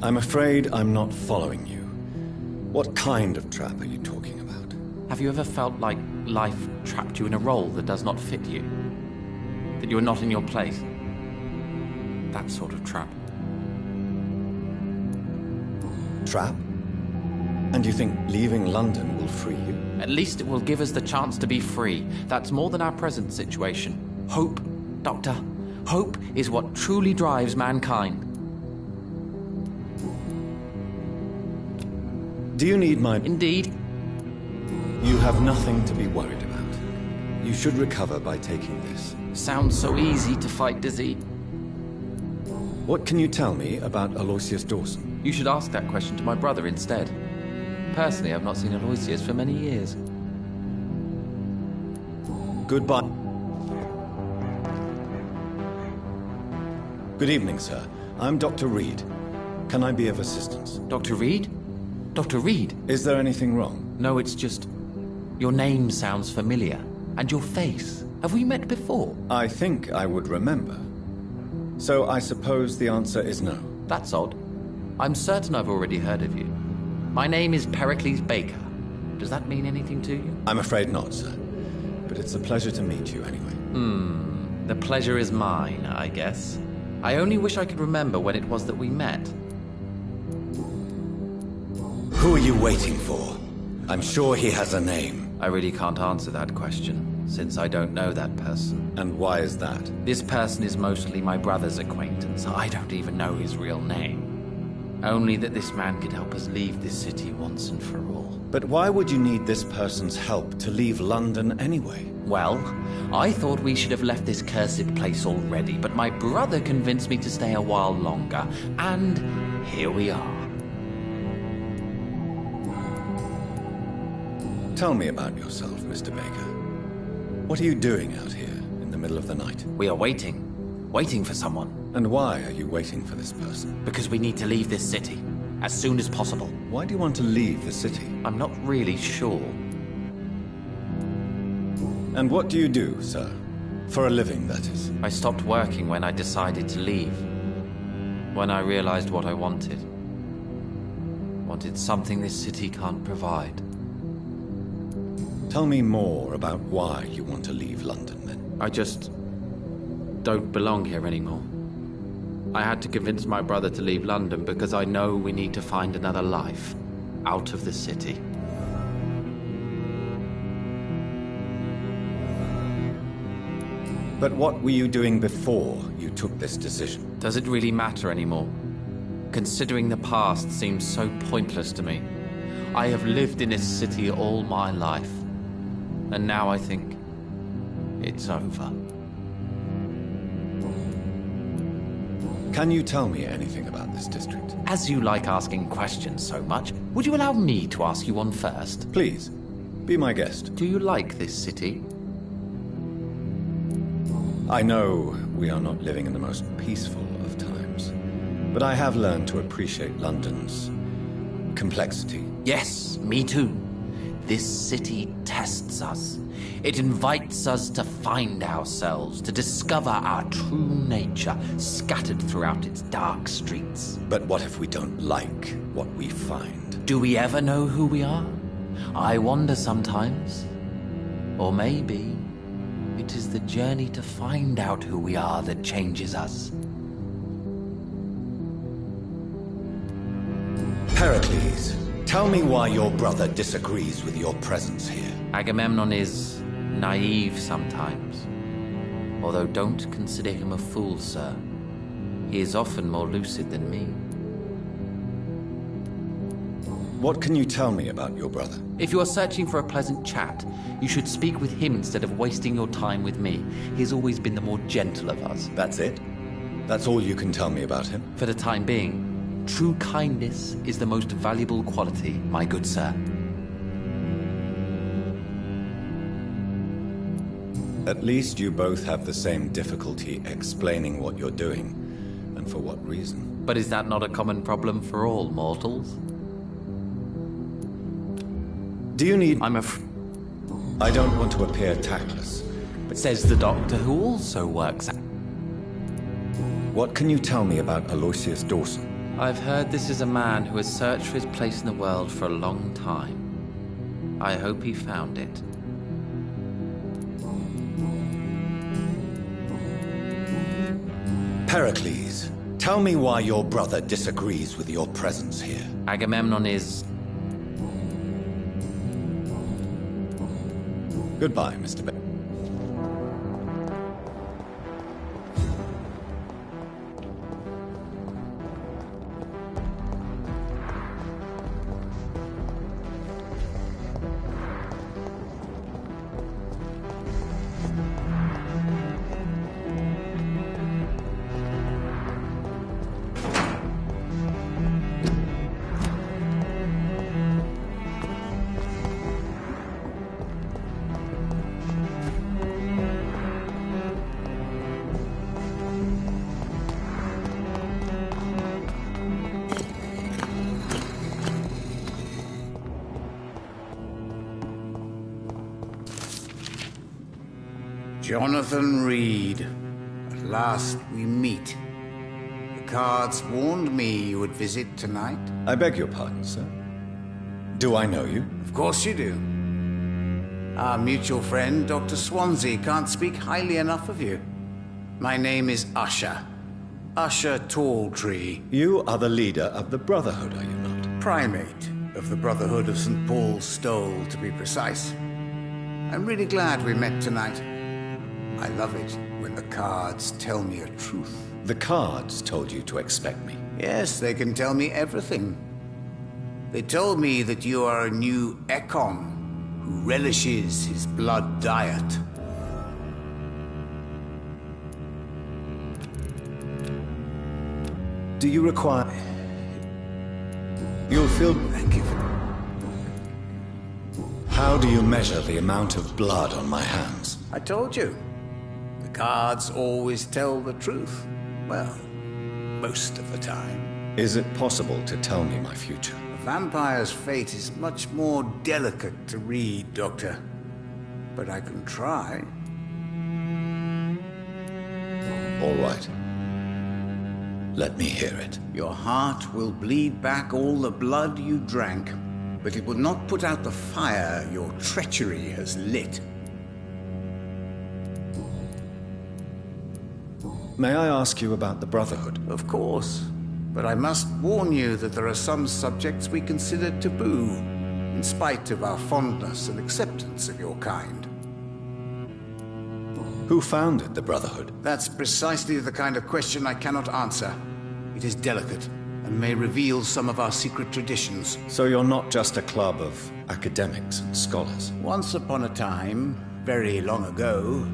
I'm afraid I'm not following you. What kind of trap are you talking about? Have you ever felt like life trapped you in a role that does not fit you? That you are not in your place? That sort of trap. Trap? And you think leaving London will free you? At least it will give us the chance to be free. That's more than our present situation. Hope, Doctor. Hope is what truly drives mankind. Do you need my... Indeed. You have nothing to be worried about. You should recover by taking this. Sounds so easy to fight disease. What can you tell me about Aloysius Dawson? You should ask that question to my brother instead. Personally, I've not seen Aloysius for many years. Goodbye. Good evening, sir. I'm Dr. Reed. Can I be of assistance? Dr. Reed? Dr. Reed? Is there anything wrong? No, it's just... your name sounds familiar. And your face. Have we met before? I think I would remember. So I suppose the answer is no. That's odd. I'm certain I've already heard of you. My name is Pericles Baker. Does that mean anything to you? I'm afraid not, sir. But it's a pleasure to meet you anyway. The pleasure is mine, I guess. I only wish I could remember when it was that we met. Who are you waiting for? I'm sure he has a name. I really can't answer that question, since I don't know that person. And why is that? This person is mostly my brother's acquaintance. I don't even know his real name. Only that this man could help us leave this city once and for all. But why would you need this person's help to leave London anyway? Well, I thought we should have left this cursed place already, but my brother convinced me to stay a while longer, and here we are. Tell me about yourself, Mr. Baker. What are you doing out here in the middle of the night? We are waiting. Waiting for someone. And why are you waiting for this person? Because we need to leave this city. As soon as possible. Why do you want to leave the city? I'm not really sure. And what do you do, sir? For a living, that is. I stopped working when I decided to leave. When I realized what I wanted. Wanted something this city can't provide. Tell me more about why you want to leave London, then. I just don't belong here anymore. I had to convince my brother to leave London because I know we need to find another life out of the city. But what were you doing before you took this decision? Does it really matter anymore? Considering the past seems so pointless to me. I have lived in this city all my life. And now I think it's over. Can you tell me anything about this district? As you like asking questions so much, would you allow me to ask you one first? Please, be my guest. Do you like this city? I know we are not living in the most peaceful of times, but I have learned to appreciate London's complexity. Yes, me too. This city tests us. It invites us to find ourselves, to discover our true nature scattered throughout its dark streets. But what if we don't like what we find? Do we ever know who we are? I wonder sometimes. Or maybe it is the journey to find out who we are that changes us. Pericles, tell me why your brother disagrees with your presence here. Agamemnon is naive sometimes. Although don't consider him a fool, sir. He is often more lucid than me. What can you tell me about your brother? If you are searching for a pleasant chat, you should speak with him instead of wasting your time with me. He has always been the more gentle of us. That's it? That's all you can tell me about him? For the time being. True kindness is the most valuable quality, my good sir. At least you both have the same difficulty explaining what you're doing, and for what reason. But is that not a common problem for all mortals? Do you need... I don't want to appear tactless, but... Says the doctor who also works at... What can you tell me about Aloysius Dawson? I've heard this is a man who has searched for his place in the world for a long time. I hope he found it. Pericles, tell me why your brother disagrees with your presence here. Agamemnon is... Goodbye, Mr. Beck. Jonathan Reed. At last we meet. The cards warned me you would visit tonight. I beg your pardon, sir. Do I know you? Of course you do. Our mutual friend, Dr. Swansea, can't speak highly enough of you. My name is Usher. Usher Talltree. You are the leader of the Brotherhood, are you not? Primate of the Brotherhood of St. Paul's Stole, to be precise. I'm really glad we met tonight. I love it when the cards tell me a truth. The cards told you to expect me? Yes, they can tell me everything. They told me that you are a new Ekon who relishes his blood diet. Do you require... You'll feel... Thank you. How do you measure the amount of blood on my hands? I told you. The cards always tell the truth. Well, most of the time. Is it possible to tell me my future? A vampire's fate is much more delicate to read, Doctor. But I can try. All right. Let me hear it. Your heart will bleed back all the blood you drank, but it will not put out the fire your treachery has lit. May I ask you about the Brotherhood? Of course. But I must warn you that there are some subjects we consider taboo, in spite of our fondness and acceptance of your kind. Who founded the Brotherhood? That's precisely the kind of question I cannot answer. It is delicate, and may reveal some of our secret traditions. So you're not just a club of academics and scholars? Once upon a time, very long ago,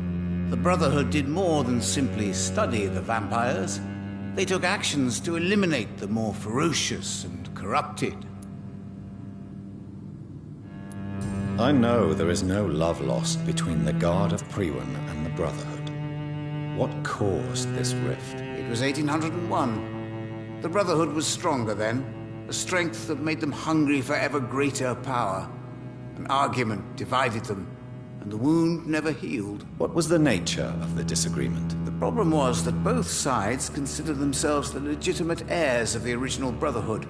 the Brotherhood did more than simply study the vampires. They took actions to eliminate the more ferocious and corrupted. I know there is no love lost between the Guard of Priwen and the Brotherhood. What caused this rift? It was 1801. The Brotherhood was stronger then, a strength that made them hungry for ever greater power. An argument divided them, and the wound never healed. What was the nature of the disagreement? The problem was that both sides considered themselves the legitimate heirs of the original Brotherhood.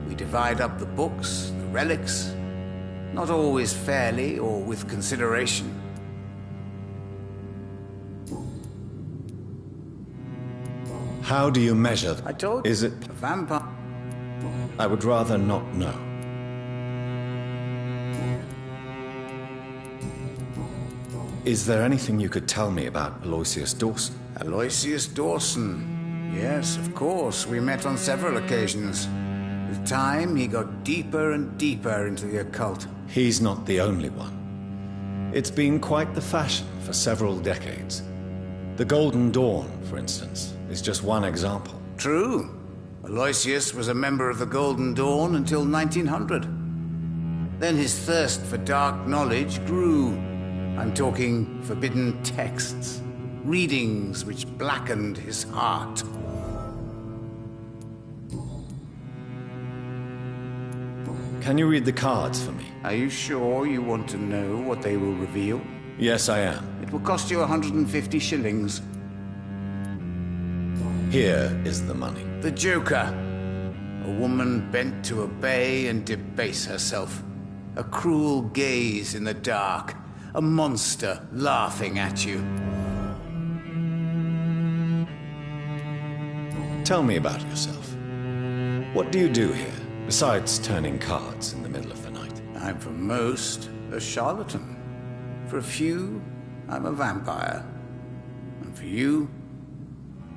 We divide up the books, the relics, not always fairly or with consideration. How do you measure? I told you. Is it a vampire? I would rather not know. Is there anything you could tell me about Aloysius Dawson? Aloysius Dawson. Yes, of course. We met on several occasions. With time, he got deeper and deeper into the occult. He's not the only one. It's been quite the fashion for several decades. The Golden Dawn, for instance, is just one example. True. Aloysius was a member of the Golden Dawn until 1900. Then his thirst for dark knowledge grew. I'm talking forbidden texts, readings which blackened his heart. Can you read the cards for me? Are you sure you want to know what they will reveal? Yes, I am. It will cost you 150 shillings. Here is the money. The Joker. A woman bent to obey and debase herself. A cruel gaze in the dark. A monster laughing at you. Tell me about yourself. What do you do here, besides turning cards in the middle of the night? I'm for most a charlatan. For a few, I'm a vampire. And for you,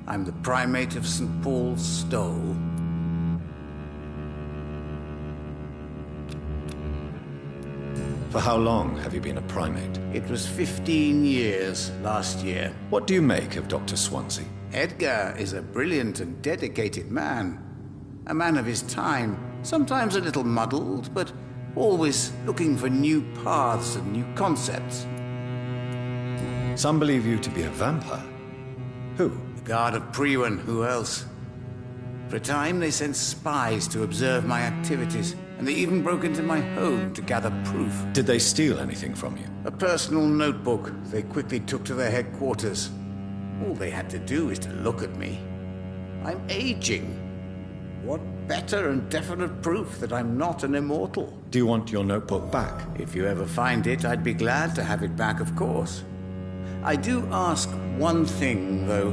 I'm the primate of St. Paul's Stole. For how long have you been a primate? It was 15 years last year. What do you make of Dr. Swansea? Edgar is a brilliant and dedicated man. A man of his time, sometimes a little muddled, but always looking for new paths and new concepts. Some believe you to be a vampire. Who? The Guard of Priwen, who else? For a time they sent spies to observe my activities, and they even broke into my home to gather proof. Did they steal anything from you? A personal notebook they quickly took to their headquarters. All they had to do is to look at me. I'm aging. What better and definite proof that I'm not an immortal? Do you want your notebook back? If you ever find it, I'd be glad to have it back, of course. I do ask one thing, though.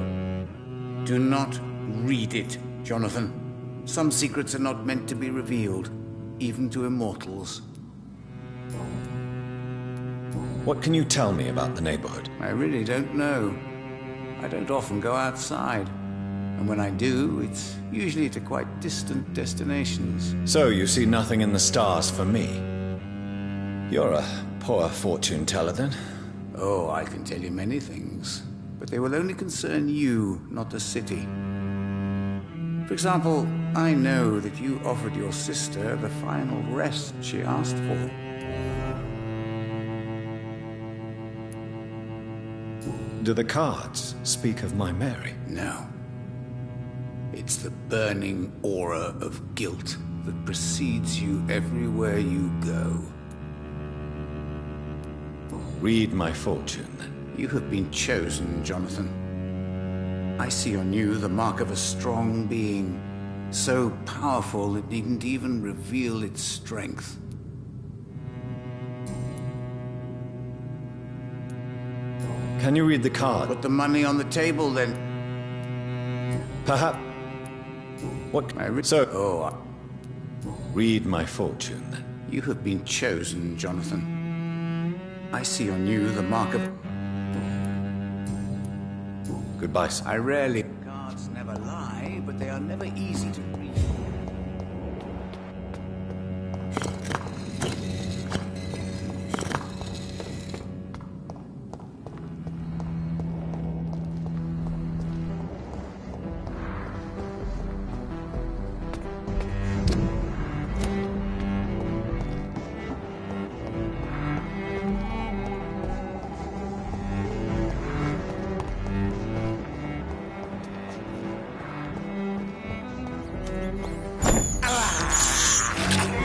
Do not read it, Jonathan. Some secrets are not meant to be revealed, even to immortals. What can you tell me about the neighborhood? I really don't know. I don't often go outside. And when I do, it's usually to quite distant destinations. So you see nothing in the stars for me? You're a poor fortune teller, then? Oh, I can tell you many things. But they will only concern you, not the city. For example, I know that you offered your sister the final rest she asked for. Do the cards speak of my Mary? No. It's the burning aura of guilt that precedes you everywhere you go. Read my fortune, then. You have been chosen, Jonathan. I see on you the mark of a strong being, so powerful it needn't even reveal its strength. Can you read the card? Put the money on the table, then. Perhaps. What? Read my fortune, then. You have been chosen, Jonathan. I see on you the mark of... Goodbye, sir. I rarely... Cards never lie, but they are never easy to read.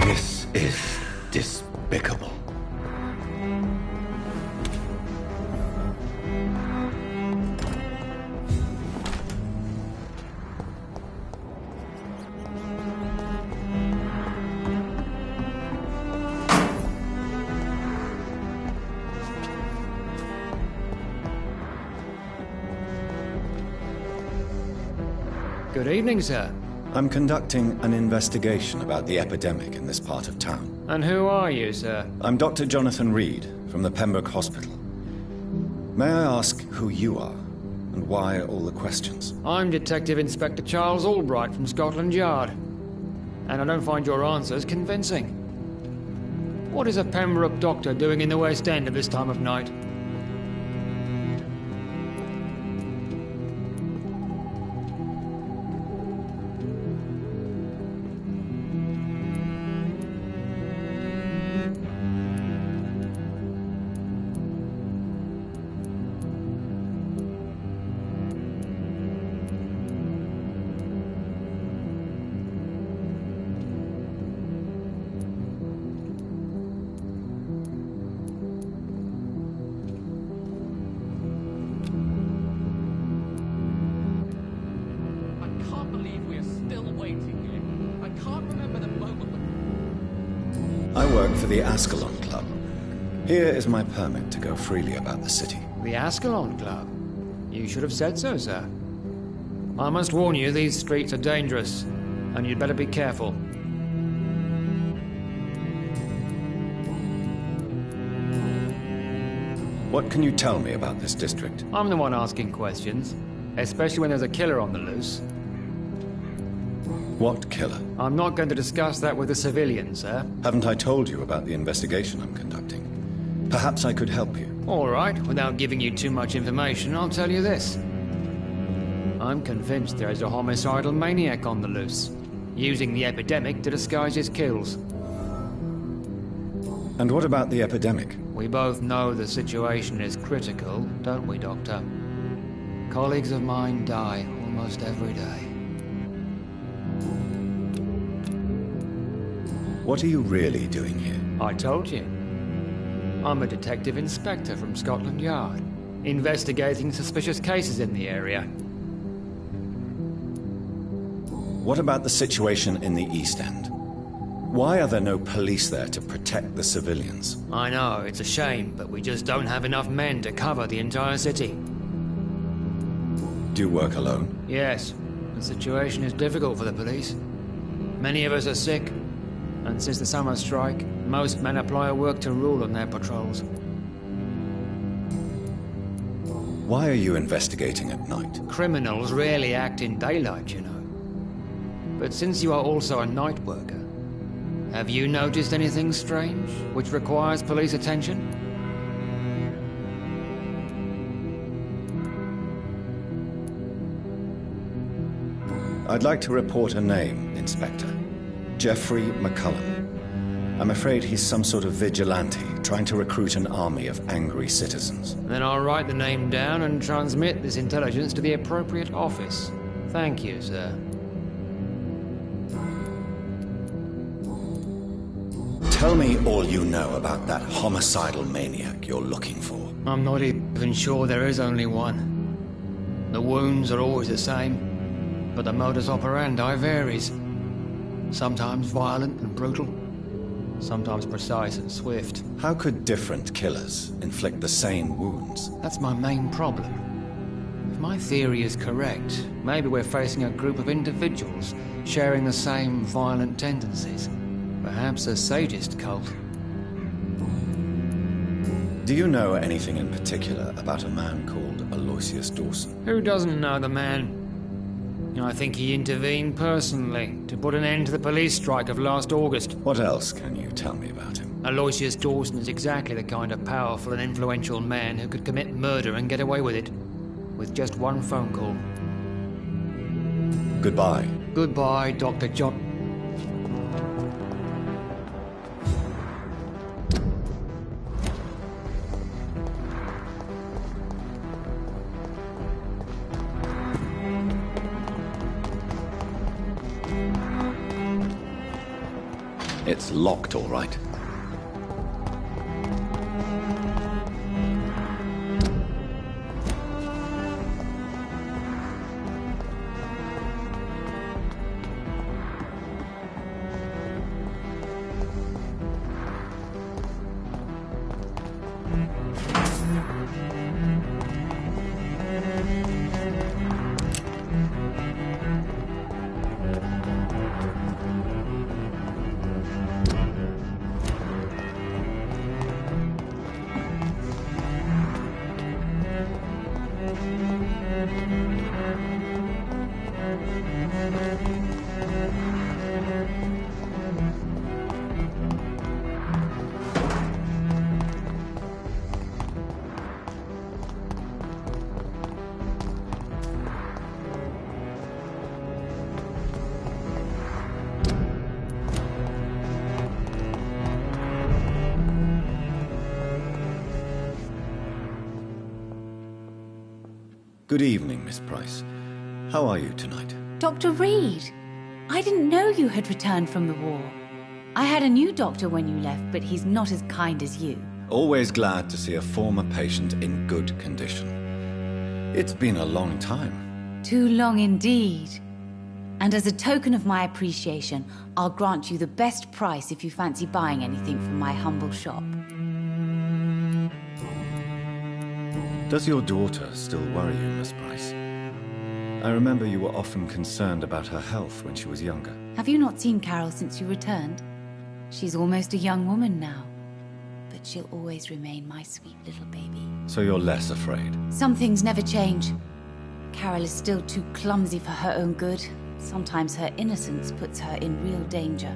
This is despicable. Good evening, sir. I'm conducting an investigation about the epidemic in this part of town. And who are you, sir? I'm Dr. Jonathan Reed from the Pembroke Hospital. May I ask who you are and why all the questions? I'm Detective Inspector Charles Albright from Scotland Yard. And I don't find your answers convincing. What is a Pembroke doctor doing in the West End at this time of night? can't believe we are still waiting here. I can't remember the moment when... I work for the Ascalon Club. Here is my permit to go freely about the city. The Ascalon Club? You should have said so, sir. I must warn you, these streets are dangerous, and you'd better be careful. What can you tell me about this district? I'm the one asking questions, especially when there's a killer on the loose. What killer? I'm not going to discuss that with the civilians, sir. Haven't I told you about the investigation I'm conducting? Perhaps I could help you. All right, without giving you too much information, I'll tell you this. I'm convinced there is a homicidal maniac on the loose, using the epidemic to disguise his kills. And what about the epidemic? We both know the situation is critical, don't we, Doctor? Colleagues of mine die almost every day. What are you really doing here? I told you. I'm a detective inspector from Scotland Yard, investigating suspicious cases in the area. What about the situation in the East End? Why are there no police there to protect the civilians? I know, it's a shame, but we just don't have enough men to cover the entire city. Do you work alone? Yes, the situation is difficult for the police. Many of us are sick, and since the summer strike, most men apply a work to rule on their patrols. Why are you investigating at night? Criminals rarely act in daylight, you know. But since you are also a night worker, have you noticed anything strange which requires police attention? I'd like to report a name, Inspector. Geoffrey McCullum. I'm afraid he's some sort of vigilante, trying to recruit an army of angry citizens. Then I'll write the name down and transmit this intelligence to the appropriate office. Thank you, sir. Tell me all you know about that homicidal maniac you're looking for. I'm not even sure there is only one. The wounds are always the same, but the modus operandi varies. Sometimes violent and brutal, sometimes precise and swift. How could different killers inflict the same wounds? That's my main problem. If my theory is correct, maybe we're facing a group of individuals sharing the same violent tendencies. Perhaps a sadist cult. Do you know anything in particular about a man called Aloysius Dawson? Who doesn't know the man? I think he intervened personally to put an end to the police strike of last August. What else can you tell me about him? Aloysius Dawson is exactly the kind of powerful and influential man who could commit murder and get away with it, with just one phone call. Goodbye. Goodbye, Dr. John. It's locked, all right. Good evening, Miss Price. How are you tonight? Dr. Reed, I didn't know you had returned from the war. I had a new doctor when you left, but he's not as kind as you. Always glad to see a former patient in good condition. It's been a long time. Too long indeed. And as a token of my appreciation, I'll grant you the best price if you fancy buying anything from my humble shop. Does your daughter still worry you, Miss Price? I remember you were often concerned about her health when she was younger. Have you not seen Carol since you returned? She's almost a young woman now. But she'll always remain my sweet little baby. So you're less afraid? Some things never change. Carol is still too clumsy for her own good. Sometimes her innocence puts her in real danger.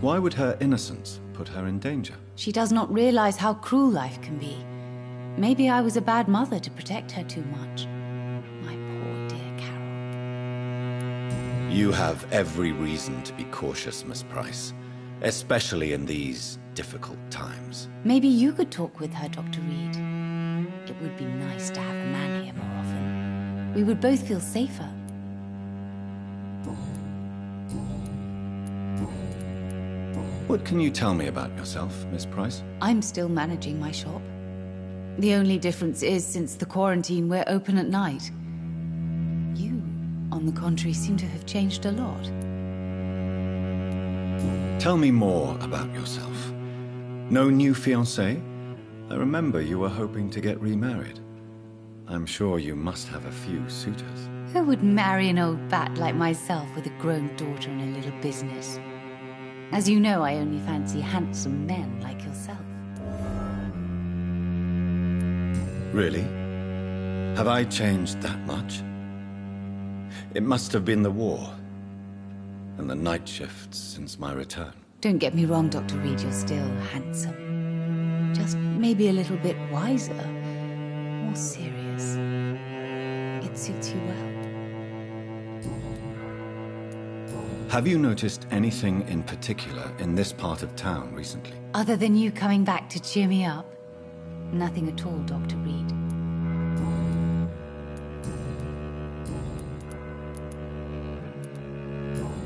Why would her innocence put her in danger? She does not realize how cruel life can be. Maybe I was a bad mother to protect her too much. My poor dear Carol. You have every reason to be cautious, Miss Price. Especially in these difficult times. Maybe you could talk with her, Dr. Reed. It would be nice to have a man here more often. We would both feel safer. What can you tell me about yourself, Miss Price? I'm still managing my shop. The only difference is, since the quarantine, we're open at night. You, on the contrary, seem to have changed a lot. Tell me more about yourself. No new fiancé? I remember you were hoping to get remarried. I'm sure you must have a few suitors. Who would marry an old bat like myself with a grown daughter and a little business? As you know, I only fancy handsome men like yourself. Really? Have I changed that much? It must have been the war and the night shifts since my return. Don't get me wrong, Dr. Reed, you're still handsome. Just maybe a little bit wiser, more serious. It suits you well. Have you noticed anything in particular in this part of town recently? Other than you coming back to cheer me up? Nothing at all, Dr. Reed.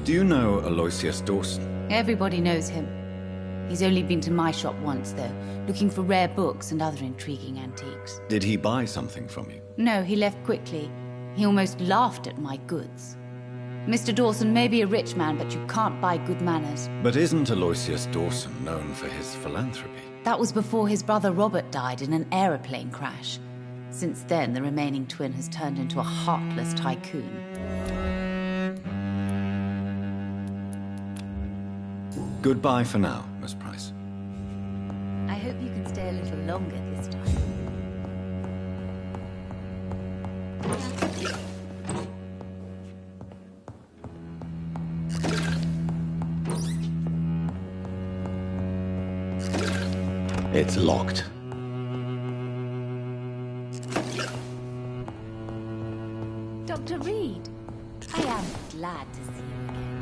Do you know Aloysius Dawson? Everybody knows him. He's only been to my shop once, though, looking for rare books and other intriguing antiques. Did he buy something from you? No, he left quickly. He almost laughed at my goods. Mr. Dawson may be a rich man, but you can't buy good manners. But isn't Aloysius Dawson known for his philanthropy? That was before his brother Robert died in an aeroplane crash. Since then, the remaining twin has turned into a heartless tycoon. Goodbye for now, Miss Price. I hope you can stay a little longer this time. It's locked. Dr. Reed, I am glad to see you again.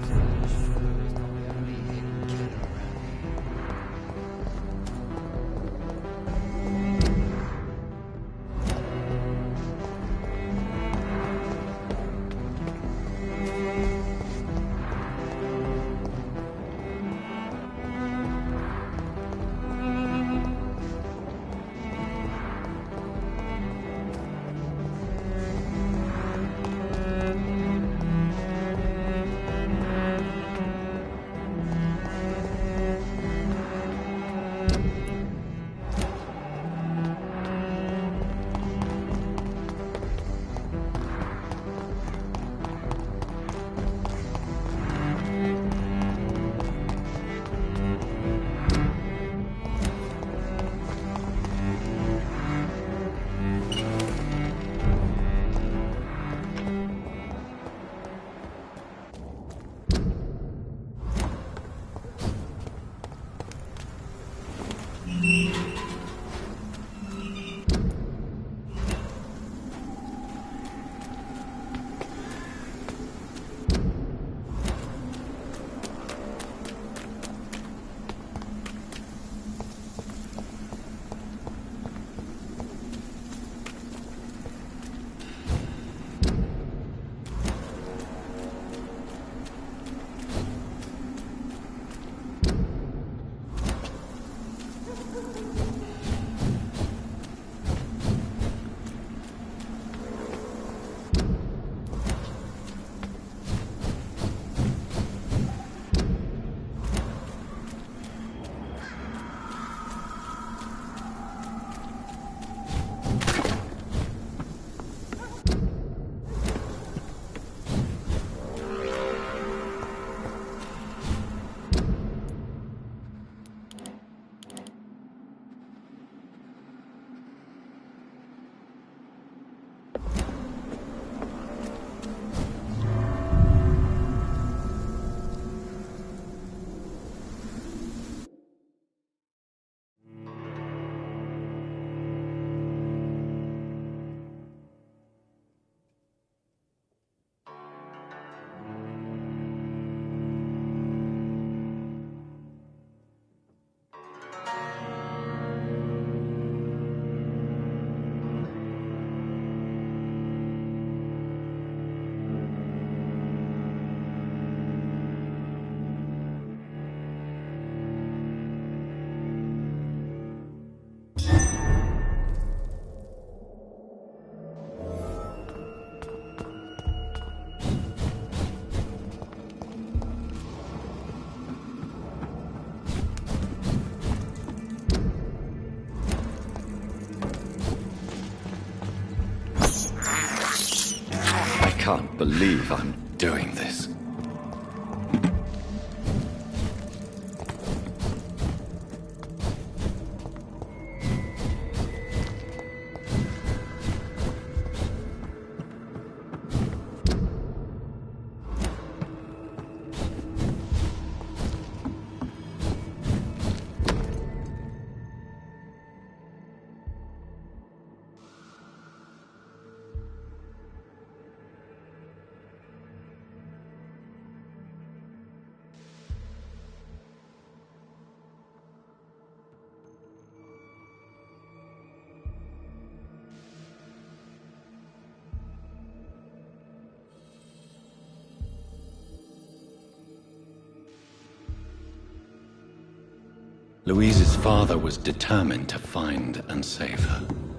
can't believe I'm doing this. Louise's father was determined to find and save her.